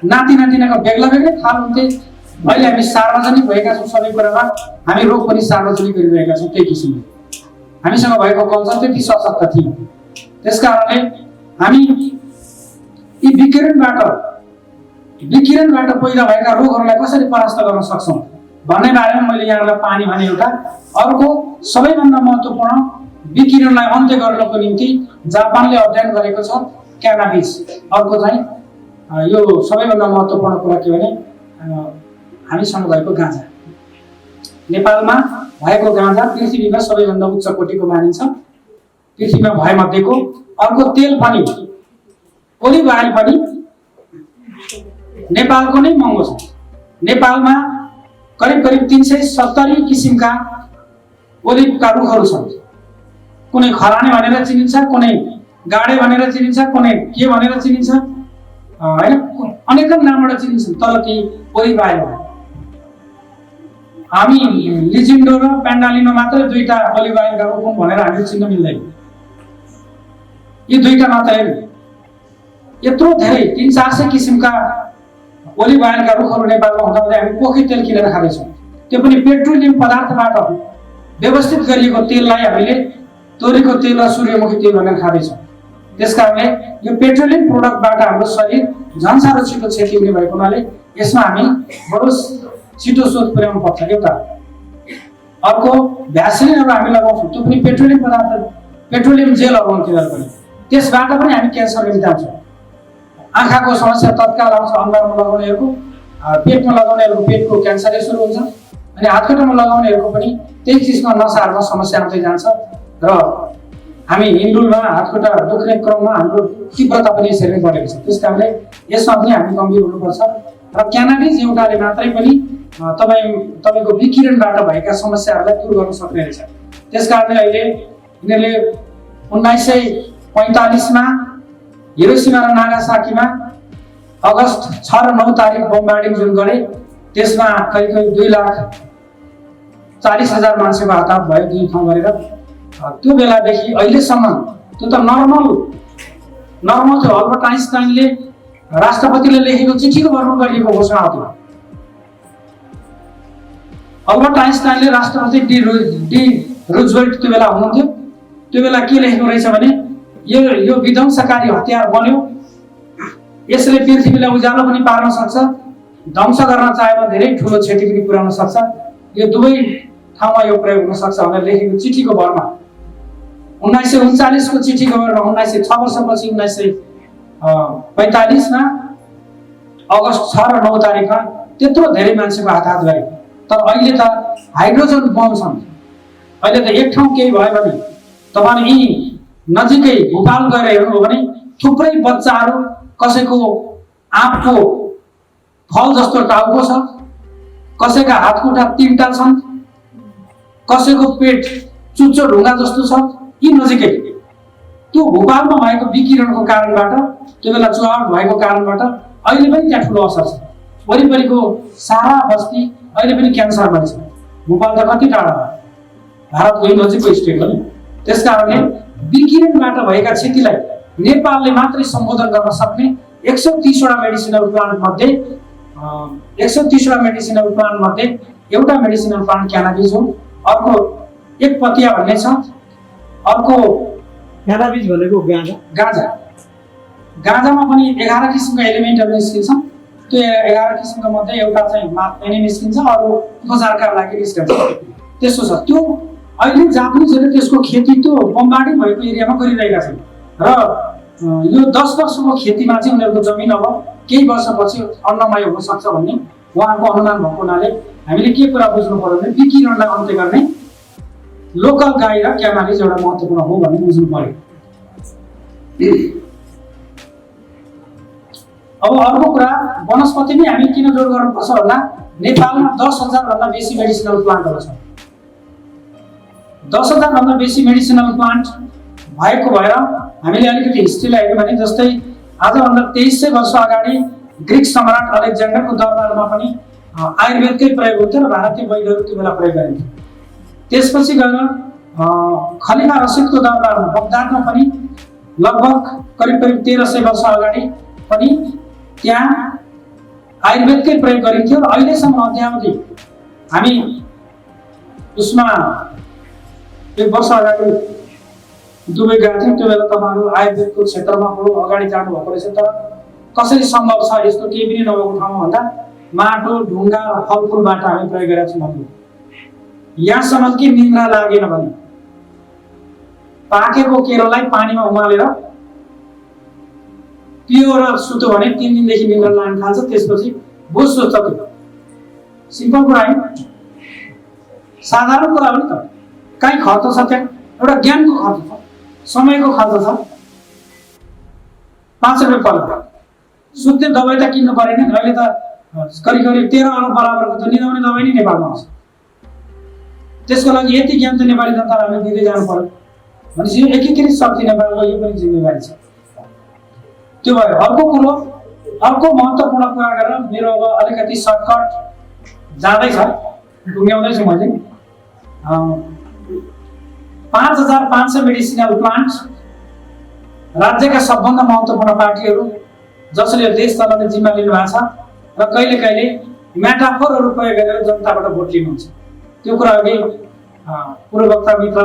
नाति नातिनाको बेग्ला बेग्लै थाल हुन्थे। अहिले हामी सार्वजनिक भएका छौँ, सबै कुरामा हामी रोग पनि सार्वजनिक गरिरहेका छौँ। त्यही किसिमले हामीसँग भएको कल्चर त्यति सशक्त थियो। त्यसकारणले हामी यी विकिरणबाट पैदा भएका रोगहरूलाई कसरी परास्त गर्न सक्छौँ भन्ने बारेमा मैले यहाँलाई पानी भने एउटा। अर्को सबैभन्दा महत्त्वपूर्ण विकिरणलाई अन्त्य गर्नको निम्ति जापानले अध्ययन गरेको छ क्यानाबिस। अर्को चाहिँ यो सबैभन्दा महत्त्वपूर्ण कुरा के भने हामीसँग भएको गाँजा। नेपालमा भएको गाँजा पृथ्वीमा सबैभन्दा उच्च कोटिको मानिन्छ, पृथ्वीमा भएमध्येको। अर्को तेल पनि, ओलिभ ऑयल पनि नेपालको नै महँगो छ। नेपालमा करिब 370 किसिमका ओलिभका रुखहरू छन्। कुनै खरानी भनेर चिनिन्छ, कुनै गाडे भनेर चिनिन्छ, कुनै के भनेर चिनिन्छ, हैन, अनेक नामबाट चिनिन्छ। तर ती ओलिभ ऑयल हो। हामी लिजिन्डो र पेन्डालिनो मात्रै दुईटा ओलिभ ऑयलका रुख हुन् भनेर हामीले चिन्न मिल्दैन। यी दुईटा मात्रै यत्रो धेरै 300-400 किसिमका ओलिभ ऑयलका रुखहरू नेपालमा हुँदा हामी पोखरी तेल किनेर खाँदैछौँ। त्यो पनि पेट्रोलियम पदार्थबाट व्यवस्थित गरिएको तेललाई हामीले तोरीको तेल र सूर्यमुखी तेल भनेर खाँदैछौँ। त्यसकारणले यो पेट्रोलियम प्रोडक्टबाट हाम्रो शरीर झन् साह्रो छिटो क्षति हुने भएको हुनाले यसमा हामी बडो छिटो सोच पुर्याउनु पर्छ। एउटा अर्को भ्यासलिनहरू हामी लगाउँछौँ, त्यो पनि पेट्रोलियम पदार्थ, पेट्रोलियम जेल लगाउनु तिनीहरू पनि, त्यसबाट पनि हामी क्यान्सर निम्तान्छौँ। आँखाको समस्या तत्काल आउँछ, अनुहारमा लगाउनेहरूको, पेटमा लगाउनेहरूको पेटको क्यान्सर सुरु हुन्छ, अनि हातखुट्टामा लगाउनेहरूको पनि त्यही किसिमका नसाहरूमा समस्या आउँदै जान्छ र हामी हिँडुलमा हातखुट्टा दुख्ने क्रममा हाम्रो तीव्रता पनि यसरी नै बढेको छ। त्यसकारणले यसमा पनि हामी गम्भीर हुनुपर्छ। र क्यानाबिस एउटाले मात्रै पनि तपाईँको विकिरणबाट भएका समस्याहरूलाई दूर गर्न सक्ने रहेछ। त्यसकारणले अहिले यिनीहरूले 1945 मा हिरोसिमा र नागासाकीमा अगस्त 6 र 9 तारिक बम्बार्डिङ जुन गरे, त्यसमा करिब 2,40,000 मान्छेको हताहत भयो दुई ठाउँ गरेर। त्यो बेलादेखि अहिलेसम्म त्यो त नर्मल थियो। अल्बर्ट आइन्स्टाइनले राष्ट्रपतिले लेखेको चिठीको भरमा गरिएको घोषणा हो। अल्बर्ट आइन्स्टाइनले राष्ट्रपति डी रुजवेल्ट त्यो बेला हुनुहुन्थ्यो। त्यो बेला के लेखेको रहेछ भने यो विध्वंसकारी हतियार बन्यो, यसले पृथ्वीलाई उज्यालो पनि पार्न सक्छ, ध्वंस गर्न चाहेमा धेरै ठुलो क्षति पनि पुर्याउन सक्छ, यो दुवै ठाउँमा यो प्रयोग हुन सक्छ भनेर लेखेको चिठीको भरमा 1939 को चिठीको भरमा 6 वर्षपछि 1945 मा अगस्त 6 र 9 तारिकमा त्यत्रो धेरै मान्छेको हताहत गरे। तर अहिले त हाइड्रोजन बम छन्। अहिले त एक ठाउँ केही भयो भने तपाईले यी नजिकै भोपाल गएर हेर्नु हो भने थुप्रै बच्चाहरू, कसैको आँपको फल जस्तो टाउको छ, कसैका हातखुट्टा तीनटा छन्, कसैको पेट चुच्चो ढुङ्गा जस्तो छ। यी नजिकै त्यो भोपालमा भएको विकिरणको कारणबाट, त्यो बेला चुहावट भएको कारणबाट अहिले पनि त्यहाँ ठुलो असर छ। वरिपरिको सारा बस्ती अहिले पनि क्यान्सरमा छ। भोपाल त कति टाढा हो, भारतको यही नजिकको स्टेट हो नि। त्यसकारणले विकिरणबाट भएका क्षतिलाई नेपालले मात्रै सम्बोधन गर्न सक्ने 130 वटा मेडिसिनल प्लान्ट मध्ये 130 वटा मेडिसिनल प्लान्ट मध्ये एउटा मेडिसिनल प्लान्ट क्यानाबिस हो। अर्को एक पतिया भन्ने छ, अर्को क्यानाबिस भनेको गाँजा। गाँजा, गाँजामा पनि 11 किसिमका एलिमेन्टहरू निस्किन्छ। त्यो 11 किसिमका मध्ये एउटा चाहिँ मात्रै नै निस्किन्छ, अरू उपचारका लागि निस्किन्छ। त्यसो छ। त्यो अहिले जापानिजहरूले त्यसको खेती त्यो बम्बार्डिङ भएको एरियामा गरिरहेका छन् र यो 10 वर्षको खेतीमा चाहिँ उनीहरूको जमिन अब केही वर्षपछि अन्नमय हुन सक्छ भन्ने उहाँको अनुमान भएको हुनाले हामीले के कुरा बुझ्नु पर्यो भने विकिरणलाई अन्त्य गर्ने लोकल गाई र क्यानाबिस एउटा महत्त्वपूर्ण हो भन्ने बुझ्नु पर्यो। अब अर्को कुरा, वनस्पतिमै हामी किन जोड गर्नुपर्छ भन्दा नेपालमा 10,000 भन्दा बेसी मेडिसिनल प्लान्टहरू छन्। 10,000 भन्दा बेसी मेडिसिनल प्लान्ट भएको भएर हामीले अलिकति हिस्ट्रीलाई हेर्यौँ भने जस्तै आजभन्दा 2300 वर्ष अगाडि ग्रिक सम्राट अलेक्जेन्डरको दरबारमा पनि आयुर्वेदकै प्रयोग हुन्थ्यो र भारतीय वैद्यहरू त्यो बेला प्रयोग गरिन्थ्यो। त्यसपछि गएर खलिफा रसिदको दरबारमा बगदादमा पनि लगभग करिब 1300 वर्ष अगाडि पनि त्यहाँ आयुर्वेदकै प्रयोग गरिन्थ्यो र अहिलेसम्म अद्यावधि हामी उसमा 1 वर्ष अगाडि दुबई गएको थियौँ। त्यो बेला तपाईँहरू आयुर्वेदको क्षेत्रमा अगाडि जानुभएको रहेछ। तर कसरी सम्भव छ यस्तो केही पनि नभएको ठाउँमा भन्दा माटो, ढुङ्गा र फलफुलबाट हामी प्रयोग गरेका छौँ भन्नु। यहाँसम्म कि निन्द्रा लागेन भने पाकेको केरालाई पानीमा उमालेर पियो र सुत्यो भने 3 दिनदेखि निन्द्रा लाग्न थाल्छ। त्यसपछि बुझ सोच्छ। त्यो सिम्पल कुरा है, साधारण कुरा हो नि त। कहीँ खर्च छ, त्यहाँ एउटा ज्ञानको खर्च छ, समयको खर्च छ। 5 रुपियाँ पर्छ। सुत्ने दबाई त किन्नु परेन। अहिले त करिब 13 अरब बराबरको त निदाउने दबाई नै नेपालमा आउँछ। त्यसको लागि यति ज्ञान त नेपाली जनतालाई हामीले दिँदै जानु पर्यो भनेपछि एकीकृत शक्ति नेपालको यो पनि जिम्मेवारी छ। त्यो भयो। अर्को कुरो, अर्को महत्त्वपूर्ण कुरा गरेर मेरो अब अलिकति सर्टकट जाँदैछ, ढुङ्ग्याउँदैछु मैले। 5500 मेडिसिनल प्लान्ट राज्यका सबभन्दा महत्त्वपूर्ण पार्टीहरू जसले देश चलाउने जिम्मा लिनु भएको छ र कहिले कहिले मेटाफोरहरू प्रयोग गरेर जनताबाट भोट लिनुहुन्छ। त्यो कुरा अघि पूर्व वक्ता मित्र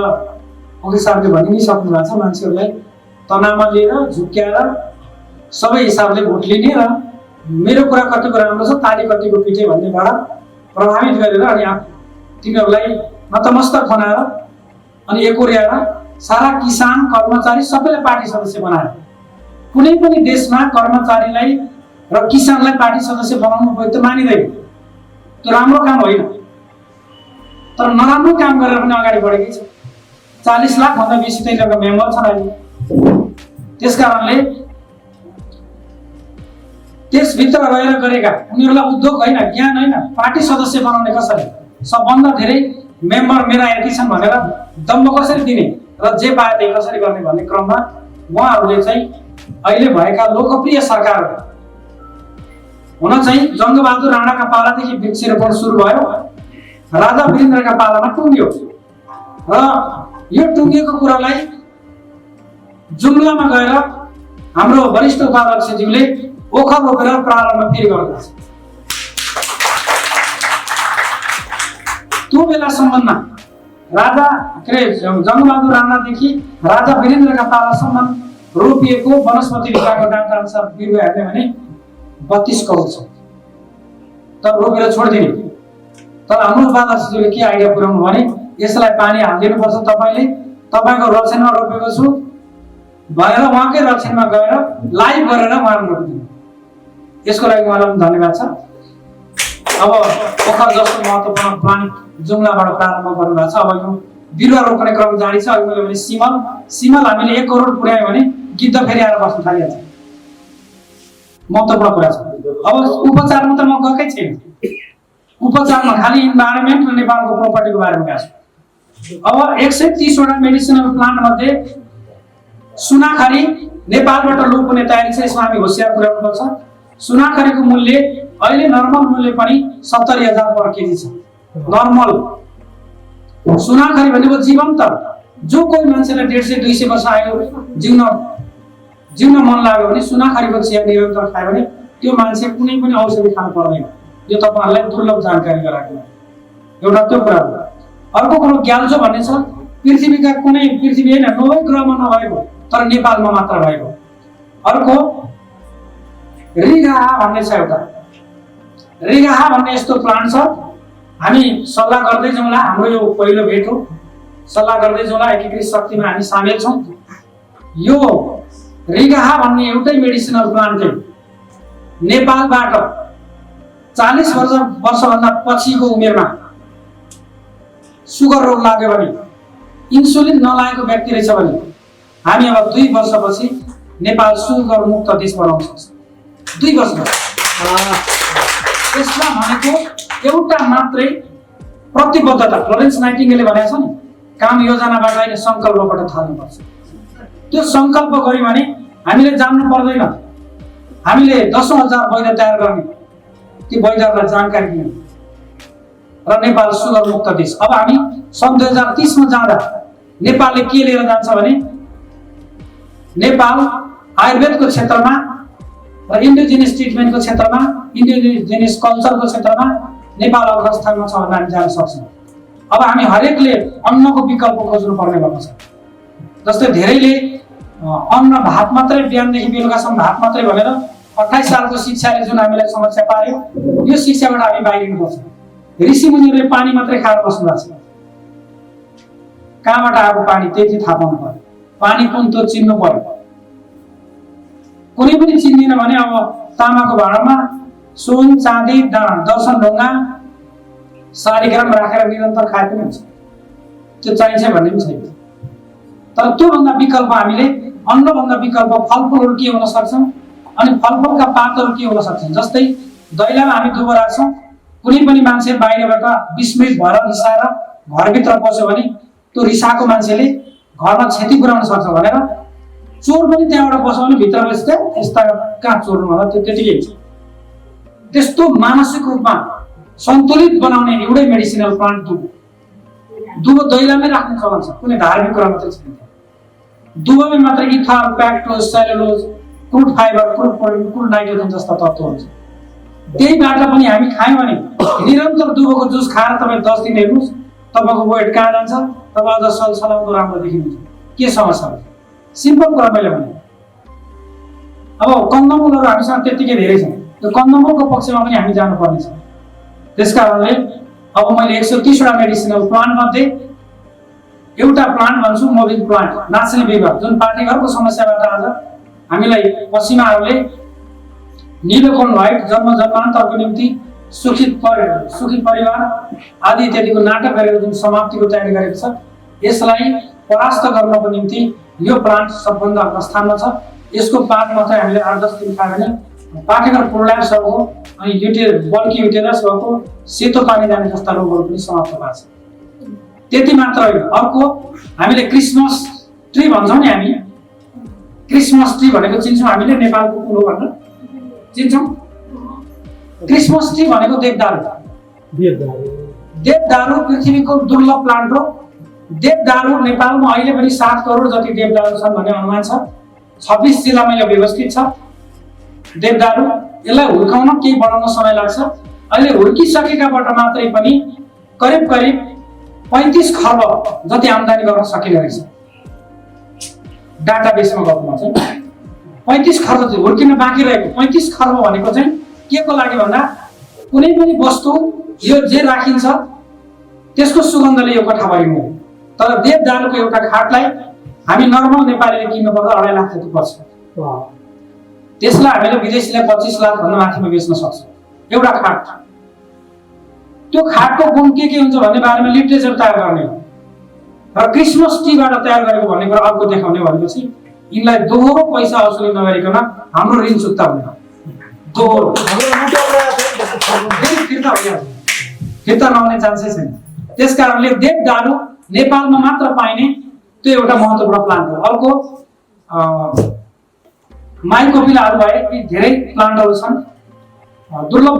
अघि साहबले भनि नै सक्नु भएको छ। मान्छेहरूलाई तनावमा लिएर झुक्क्याएर सबै हिसाबले भोट लिने र मेरो कुरा कतिको राम्रो छ, ताली कतिको पिटे भन्नेबाट प्रभावित गरेर अनि तिनीहरूलाई नतमस्तक बनाएर अनि एकोर्याएर सारा किसान, कर्मचारी सबैलाई पार्टी सदस्य बनाएर कुनै पनि देशमा कर्मचारीलाई र किसानलाई पार्टी सदस्य बनाउनु उपयुक्त मानिँदैन। त्यो राम्रो काम होइन। तर नराम्रो काम गरेर पनि अगाडि बढेकै छ। 40 लाख भन्दा बेसी त्यहीँका मेम्बर छन् अहिले। त्यसकारणले त्यसभित्र रहेर गरेका उनीहरूलाई उद्योग होइन, ज्ञान होइन, पार्टी सदस्य बनाउने कसरी, सबभन्दा धेरै मेम्बर मेरा यति छन् भनेर दम्ब कसरी दिने र जे पाए त्यही कसरी गर्ने भन्ने क्रममा उहाँहरूले चाहिँ अहिले भएका लोकप्रिय सरकारहरू हुन चाहिँ जङ्गबहादुर राणाका पालादेखि वृक्षरोपण सुरु भयो, राजा वीरेन्द्रका पालामा टुङ्ग्यो र यो टुङ्गिएको कुरालाई जुम्लामा गएर हाम्रो वरिष्ठ उपाध्यक्षज्यूले ओखर रोपेर प्रारम्भ फेरि गर्नुभएको छ। त्यो बेलासम्ममा राजा जङ्गबहादुर राणादेखि राजा वीरेन्द्रका पालासम्म रोपिएको वनस्पति विभागको डाटा अनुसार बिरुवा हेर्ने भने 32 करोड छ। तर रोपेर छोडिदिने। तर हाम्रो उपाध्यक्षज्यूले के आइडिया पुर्याउनु भने यसलाई पानी हालिदिनुपर्छ, तपाईँको रक्षणमा रोपेको छु भनेर उहाँकै रक्षणमा गएर लाइभ गरेर उहाँले रोपिदिनु। यसको लागि उहाँलाई पनि धन्यवाद छ। अब ओखर जस्तो महत्त्वपूर्ण प्लान्ट जुम्लाबाट प्रारम्भ गर्नुभएको छ। अब यो बिरुवा रोप्ने क्रम जारी छ। अहिले मैले भने सिमल हामीले 1 करोड पुर्यायो भने गिद्ध फेरि आएर बस्न थालिहाल्छ। महत्त्वपूर्ण कुरा छ। अब उपचारमा त म गएकै छैन। उपचारमा खालि इन्भाइरोमेन्ट र नेपालको प्रोपर्टीको बारेमा गएको छु। अब 130 वटा मेडिसिनल प्लान्ट मध्ये सुनाखरी नेपालबाट लोप हुने तयारी छ। यसमा हामी होसियार पुर्याउनु पर्छ। सुनाखरीको मूल्य अहिले नर्मल मूल्य पनि 70,000 पर केजी छ। नर्मल सुनाखरी भनेको जीवन्त, जो कोही मान्छेलाई 150-200 वर्ष आयो जिउन मन लाग्यो भने सुनाखरीको चिया निरन्तर खायो भने त्यो मान्छे कुनै पनि औषधि खानु पर्दैन। यो तपाईहरुलाई दुर्लभ जानकारी गराएको एउटा त्यो कुरा हो। अर्को कुरो ग्याल्जो भन्ने छ, पृथ्वीका कुनै पृथ्वी हैन 9 ग्रहमा नभएको तर नेपालमा मात्र भएको। अर्को रिगाहा भन्ने छ एउटा। रिगाहा भन्ने यस्तो प्लान्ट छ, हामी सल्लाह गर्दै जाउँला, हाम्रो यो पहिलो भेट हो, सल्लाह गर्दै जाउँला, एकीकृत शक्तिमा हामी सामेल छौँ। यो रिगाहा भन्ने एउटै मेडिसिनल प्लान्टले नेपालबाट 40 वर्षभन्दा पछिको उमेरमा सुगर रोग लाग्यो भने, इन्सुलिन नलागेको व्यक्ति रहेछ भने हामी अब 2 वर्षपछि नेपाल सुगर मुक्त देश बनाउन सक्छौँ। 2 वर्षमा। यसमा भनेको एउटा मात्रै प्रतिबद्धता, फ्लोरेन्स नाइटिङ्गेलले भनेको छ नि, काम योजनाबाट होइन सङ्कल्पबाट थाल्नुपर्छ। त्यो सङ्कल्प गर्यो भने हामीले जान्नु पर्दैन, हामीले 10,000 वैद्य तयार गर्ने, ती वैद्यहरूलाई जानकारी दिने र नेपाल सुगर मुक्त देश। अब हामी सन् 2030 मा जाँदा नेपालले के लिएर जान्छ भने नेपाल आयुर्वेदको क्षेत्रमा र इन्डिजिनियस ट्रिटमेन्टको क्षेत्रमा, इन्डिजिनियस कल्चरको क्षेत्रमा नेपाल अग्रस्थानमा छ भनेर हामी जान सक्छौँ। अब हामी हरेकले अन्नको विकल्प खोज्नु पर्ने भएको छ। जस्तै धेरैले अन्न भात मात्रै, बिहानदेखि बेलुकासम्म भात मात्रै भनेर 28 सालको शिक्षाले जुन हामीलाई समस्या पार्यो, यो शिक्षाबाट हामी बाहिरिनुपर्छ। ऋषिमुनिहरूले पानी मात्रै खाएर बस्नु भएको छ, कहाँबाट आएको पानी त्यति थाहा पाउनु पर्यो, पानी कुन त्यो चिन्नु पर्यो। कुनै पनि चिन्दिन भने अब तामाको भाँडामा सुन चाँदी दर्शन ढुङ्गा शालिग्राम राखेर निरन्तर खाए पनि हुन्छ, त्यो चाहिन्छ भन्ने पनि छैन। तर त्योभन्दा विकल्प हामीले अन्नभन्दा विकल्प फलफुलहरू के हुन सक्छन्, अनि फलफुलका पातहरू के हुन सक्छन्। जस्तै दैलामा हामी दुबो राख्छौँ, कुनै पनि मान्छे बाहिरबाट विस्मित भएर रिसाएर घरभित्र पस्यो भने त्यो रिसाएको मान्छेले घरमा क्षति पुर्याउन सक्छ भनेर चोर पनि त्यहाँबाट पस्यो भने भित्र बस्दै यस्ता कहाँ चोर्नु होला, त्यो त्यतिकै छ। त्यस्तो मानसिक रूपमा सन्तुलित बनाउने एउटै मेडिसिनल प्लान्ट दुबो। दुबो दैलामै राख्ने चलन छ, कुनै धार्मिक कुरा मात्रै छैन। दुबोमै मात्र इथाल, प्याक्टोज, cellulose, crude fibre, crude nitrogen जस्ता तत्त्व हुन्छ। त्यहीबाट पनि हामी खायौँ भने निरन्तर दुबोको जुस खाएर तपाईँ 10 दिन हेर्नुहोस्, तपाईँको वेट कहाँ जान्छ, तपाईँ अझ सलसलाउँदो राम्रो देखिनुहुन्छ। के समस्या हो? सिम्पल कुरा मैले भने। अब कन्दमुलहरू हामीसँग त्यत्तिकै धेरै छन्, त्यो कन्दमुलको पक्षमा पनि हामी जानुपर्ने छ। त्यसकारणले अब मैले 130 वटा मेडिसिनल प्लान्ट मध्ये एउटा प्लान्ट भन्छु, मोबिल प्लान्ट, नाच्ने बिरुवा, जुन पाठेघरको समस्याबाट आज हामीलाई पश्चिमाहरूले नीलोकोन व्हाइट, जन्म जन्मान्तरको निम्ति सुखी परिवार आदि इत्यादिको नाटक गरेर जुन समाप्तिको तयारी गरेको छ, यसलाई परास्त गर्नको निम्ति यो प्लान्ट सबभन्दा अग्रस्थानमा छ। यसको पात मात्रै हामीले 8-10 दिन खायो भने पाठेघर प्रोल्याप्स भएको अनि बल्की युटेरस भएको सेतो पानी जाने जस्ता रोगहरू पनि समाप्त पार्छ। त्यति मात्र होइन, अर्को हामीले क्रिसमस ट्री भन्छौँ नि, हामी क्रिसमस ट्री भनेको चिन्छौँ हामीले, नेपालको कुल हो भनेर चिन्छौँ। क्रिसमस ट्री भनेको देवदारू। देवदारू पृथ्वीको दुर्लभ प्लान्ट हो। देवदारू नेपालमा अहिले पनि 7 करोड जति देवदारू छन् भन्ने अनुमान छ। 26 जिल्लामा यो व्यवस्थित छ देवदारू। यसलाई हुर्काउन केही बढाउन समय लाग्छ। अहिले हुर्किसकेकाबाट मात्रै पनि करिब 35 खर्ब जति आम्दानी गर्न सकिने रहेछ। डाटाबेसमा गफमा चाहिँ 35 खर्ब चाहिँ हुर्किन बाँकी रहेको। 35 खर्ब भनेको चाहिँ के को लागि भन्दा कुनै पनि वस्तु यो जे राखिन्छ त्यसको सुगन्धले यो कोठाभरि हो। तर देवदारूको एउटा खाटलाई हामी नर्मल नेपालीले किन्नु पर्दा 2.5 लाख जति पर्छ। त्यसलाई हामीले विदेशीले 25 लाख भन्दा माथिमा बेच्न सक्छौँ एउटा खाट। त्यो खाटको गुण के हुन्छ भन्ने बारेमा लिटरेचर तयार गर्ने हो र क्रिसमस ट्रीबाट तयार गरेको भन्ने कुरा अर्को देखाउने भनेपछि यिनलाई दोहोरो पैसा असुली नगरिकन हाम्रो ऋण चुक्ता हुने दोहोरो फिर्ता नहुने चान्सै छैन। त्यसकारणले देवदारू नेपालमा मात्र पाइने त्यो एउटा महत्त्वपूर्ण प्लान्ट हो। अर्को माइकोपिलाहरू भए यी धेरै प्लान्टहरू छन्, दुर्लभ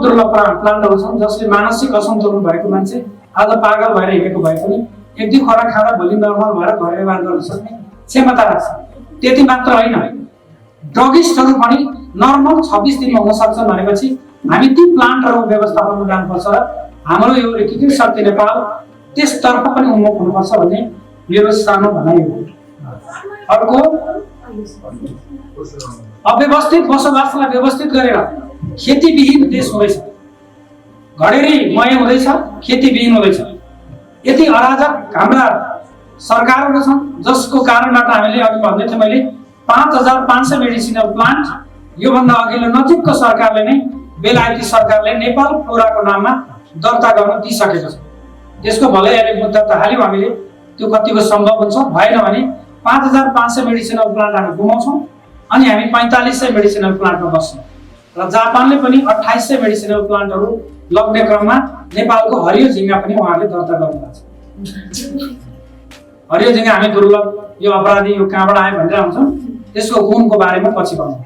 प्लान्टहरू छन् जसले मानसिक असन्तुलन भएको मान्छे आज पागल भएर हिँडेको भए पनि 1-2 खोराक खाँदा भोलि नर्मल भएर घर व्यवहार गर्न सक्ने क्षमता राख्छ। त्यति मात्र होइन, ड्रगिस्टहरू पनि नर्मल 26 दिनमा हुन सक्छन् भनेपछि हामी ती प्लान्टहरू व्यवस्थापन गर्नुपर्छ र हाम्रो यो एकीकृत शक्ति नेपाल त्यसतर्फ पनि उन्मुख हुनुपर्छ भन्ने मेरो सानो भनाइ हो। अर्को, अव्यवस्थित बसोबासलाई व्यवस्थित गरेर खेतीविहीन देश हुँदैछ, घडेरीमय हुँदैछ, खेतीविहीन हुँदैछ। यति अराजक हाम्रा सरकारहरू छन् जसको कारणबाट हामीले अघि भन्दै थिएँ मैले 5500 मेडिसिनल प्लान्ट योभन्दा अघिल्लो नजिकको सरकारले नै बेलायती सरकारले नेपाल फ्लोराको नाममा दर्ता गर्न दिइसकेको छ। त्यसको भलै अहिले मुद्दा त हाल्यौँ हामीले, त्यो कतिको सम्भव हुन्छ, भएन भने 5500 मेडिसिनल प्लान्ट हामी गुमाउँछौँ अनि हामी 4500 मेडिसिनल प्लान्टमा बस्छौँ। र जापानले पनि 2800 मेडिसिनल प्लान्टहरू लग्ने क्रममा नेपालको हरियो झिङ्गा पनि उहाँहरूले दर्ता गर्नुभएको छ। हरियो झिङ्गा हामी दुर्लभ, यो अपराधी यो कहाँबाट आयो भनेर हुन्छौँ, त्यसको गुणको बारेमा पछि भन्छौँ।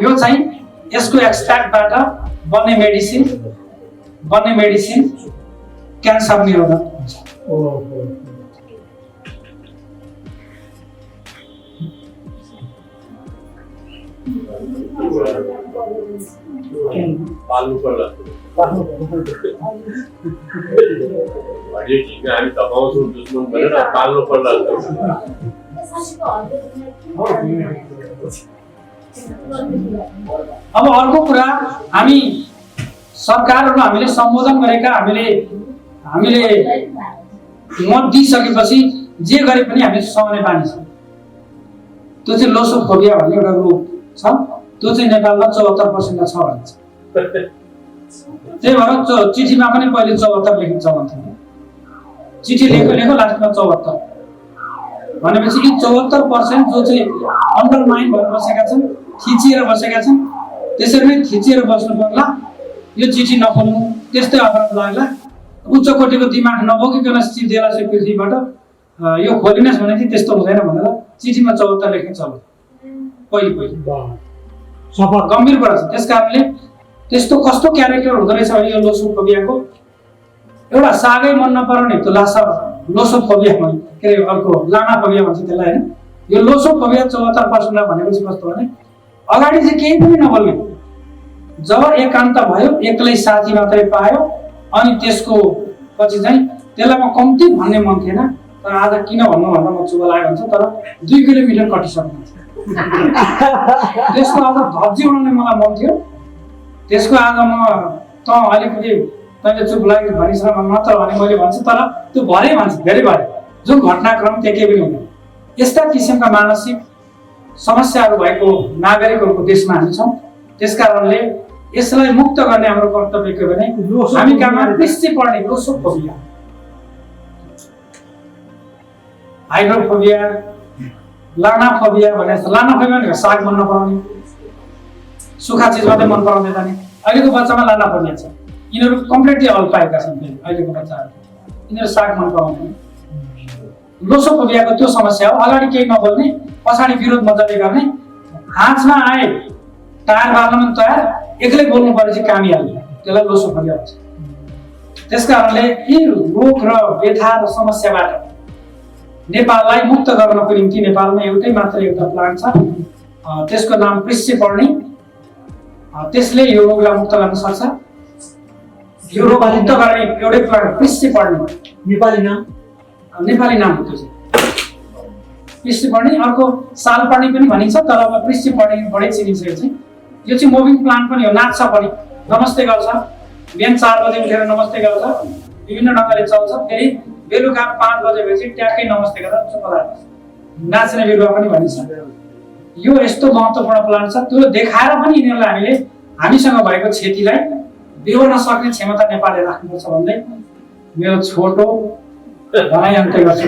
यो चाहिँ यसको एक्सट्र्याक्टबाट बन्ने मेडिसिन क्यान्सर निरोधक हुन्छ। पाल्नु पर्ला हरियो झिङ्गा हामी तपाउँछौँ दुश्मन भनेर पाल्नु पर्ला। अब अर्को कुरा, हामी सरकारहरू हामीले सम्बोधन गरेका हामीले मत दिइसकेपछि जे गरे पनि हामी सहने बानी छ। त्यो चाहिँ लोसोफोबिया भन्ने एउटा रोग छ, त्यो चाहिँ नेपालमा 74% छ भन्छ। त्यही भएर चिठीमा पनि पहिले 74 लेख्ने चलन थियो। चिठी लेखो लास्टमा 74 भनेपछि कि 74% जो चाहिँ अन्डरमाइन भएर बसेका छन्, थिचिएर बसेका छन्, त्यसरी नै थिचिएर बस्नु पर्ला। यो चिठी नखोल्नु, त्यस्तै अपराध लाग्ला। उच्च कोटिको दिमाग नबोकिकन सिधेला पृथ्वीबाट यो खोलिनुहोस् भने चाहिँ त्यस्तो हुँदैन भनेर चिठीमा 74 लेख्ने चलन पहिले गम्भीर कुरा छ। त्यस कारणले त्यस्तो कस्तो क्यारेक्टर हुँदो रहेछ भने यो लोसोफोबियाको एउटा सागै मन नपराउने त्यो लोसोफोबिया के अरे अर्को लानाफोबिया भन्छ त्यसलाई होइन। यो लोसोफोबिया 74% भनेपछि कस्तो भने अगाडि चाहिँ केही पनि नबोल्ने, जब एकान्त भयो, एक्लै साथी मात्रै पायो अनि त्यसको पछि चाहिँ त्यसलाई म कम्ती भन्ने मन थिएन, तर आज किन भन्नु भन्दा म चुप लाग्यो भन्छ, तर 2 किलोमिटर कटिसक्नु त्यसको आज धज्जी उडाउने मलाई मन थियो। त्यसको आज म त अलिकति तैँले चुप लाग्यो भनिस् मात्र भने मैले भन्छु, तर त्यो भरे भन्छ, धेरै भरे। जुन घटनाक्रम त्यो केही पनि हुँदैन। यस्ता किसिमका मानसिक समस्याहरू भएको नागरिकहरूको देशमा हामी छौँ। त्यस कारणले यसलाई मुक्त गर्ने हाम्रो कर्तव्य के भने हामी कहाँ पृष्ठ पर्ने लोसोफोबिया, हाइड्रोफोबिया, लानाफोबिया भने लानाफोबिया भनेको साग मन नपराउने, सुखा चिज मात्रै मन पराउँदै जाने। अहिलेको बच्चामा लानाफोबिया छ, यिनीहरू कम्प्लिटली अल्पाएका छन्। अहिलेको बच्चाहरू यिनीहरू साग मन पराउँदैन। लोसोफोबियाको त्यो समस्या हो, अगाडि केही नबोल्ने, पछाडि विरोध मजाले गर्ने, हाँचमा आए टायर बाल्न पनि तयार, एक्लै बोल्नु परेपछि कामिहाल्ने, त्यसलाई लोसोफोबिया भन्छ। त्यस कारणले यी रोग र व्यथा र समस्याबाट नेपाललाई मुक्त गर्नको निम्ति नेपालमा एउटै प्लान छ, त्यसको नाम पृष्ठ पर्णी। त्यसले यो रोगलाई मुक्त गर्न सक्छ। यो रोग मुक्त गर्ने एउटै प्लान पृष्ठ पर्णी, नेपाली नाम हो त्यो चाहिँ पृष्ठ पर्णी। अर्को सालपर्णी पनि भनिन्छ, तर अब पृष्ठ पर्णी बढी चिनिन्छ। यो चाहिँ मुभिङ प्लान्ट पनि हो, नाच्छ पनि, नमस्ते गर्छ, बिहान 4 बजे उठेर नमस्ते गर्छ, विभिन्न ढङ्गले चल्छ, फेरि बेलुका 5 बजेपछि ट्याक्कै नमस्ते गरेर चुप लाग्छ। नाच्ने बिरुवा पनि भनिन्छ। यो यस्तो महत्त्वपूर्ण प्लान्ट छ, त्यो देखाएर पनि यिनीहरूलाई हामीले हामीसँग भएको क्षतिलाई बिहोर्न सक्ने क्षमता नेपालले राख्नुपर्छ भन्दै मेरो छोटो भनाइ अन्त्य गर्छु।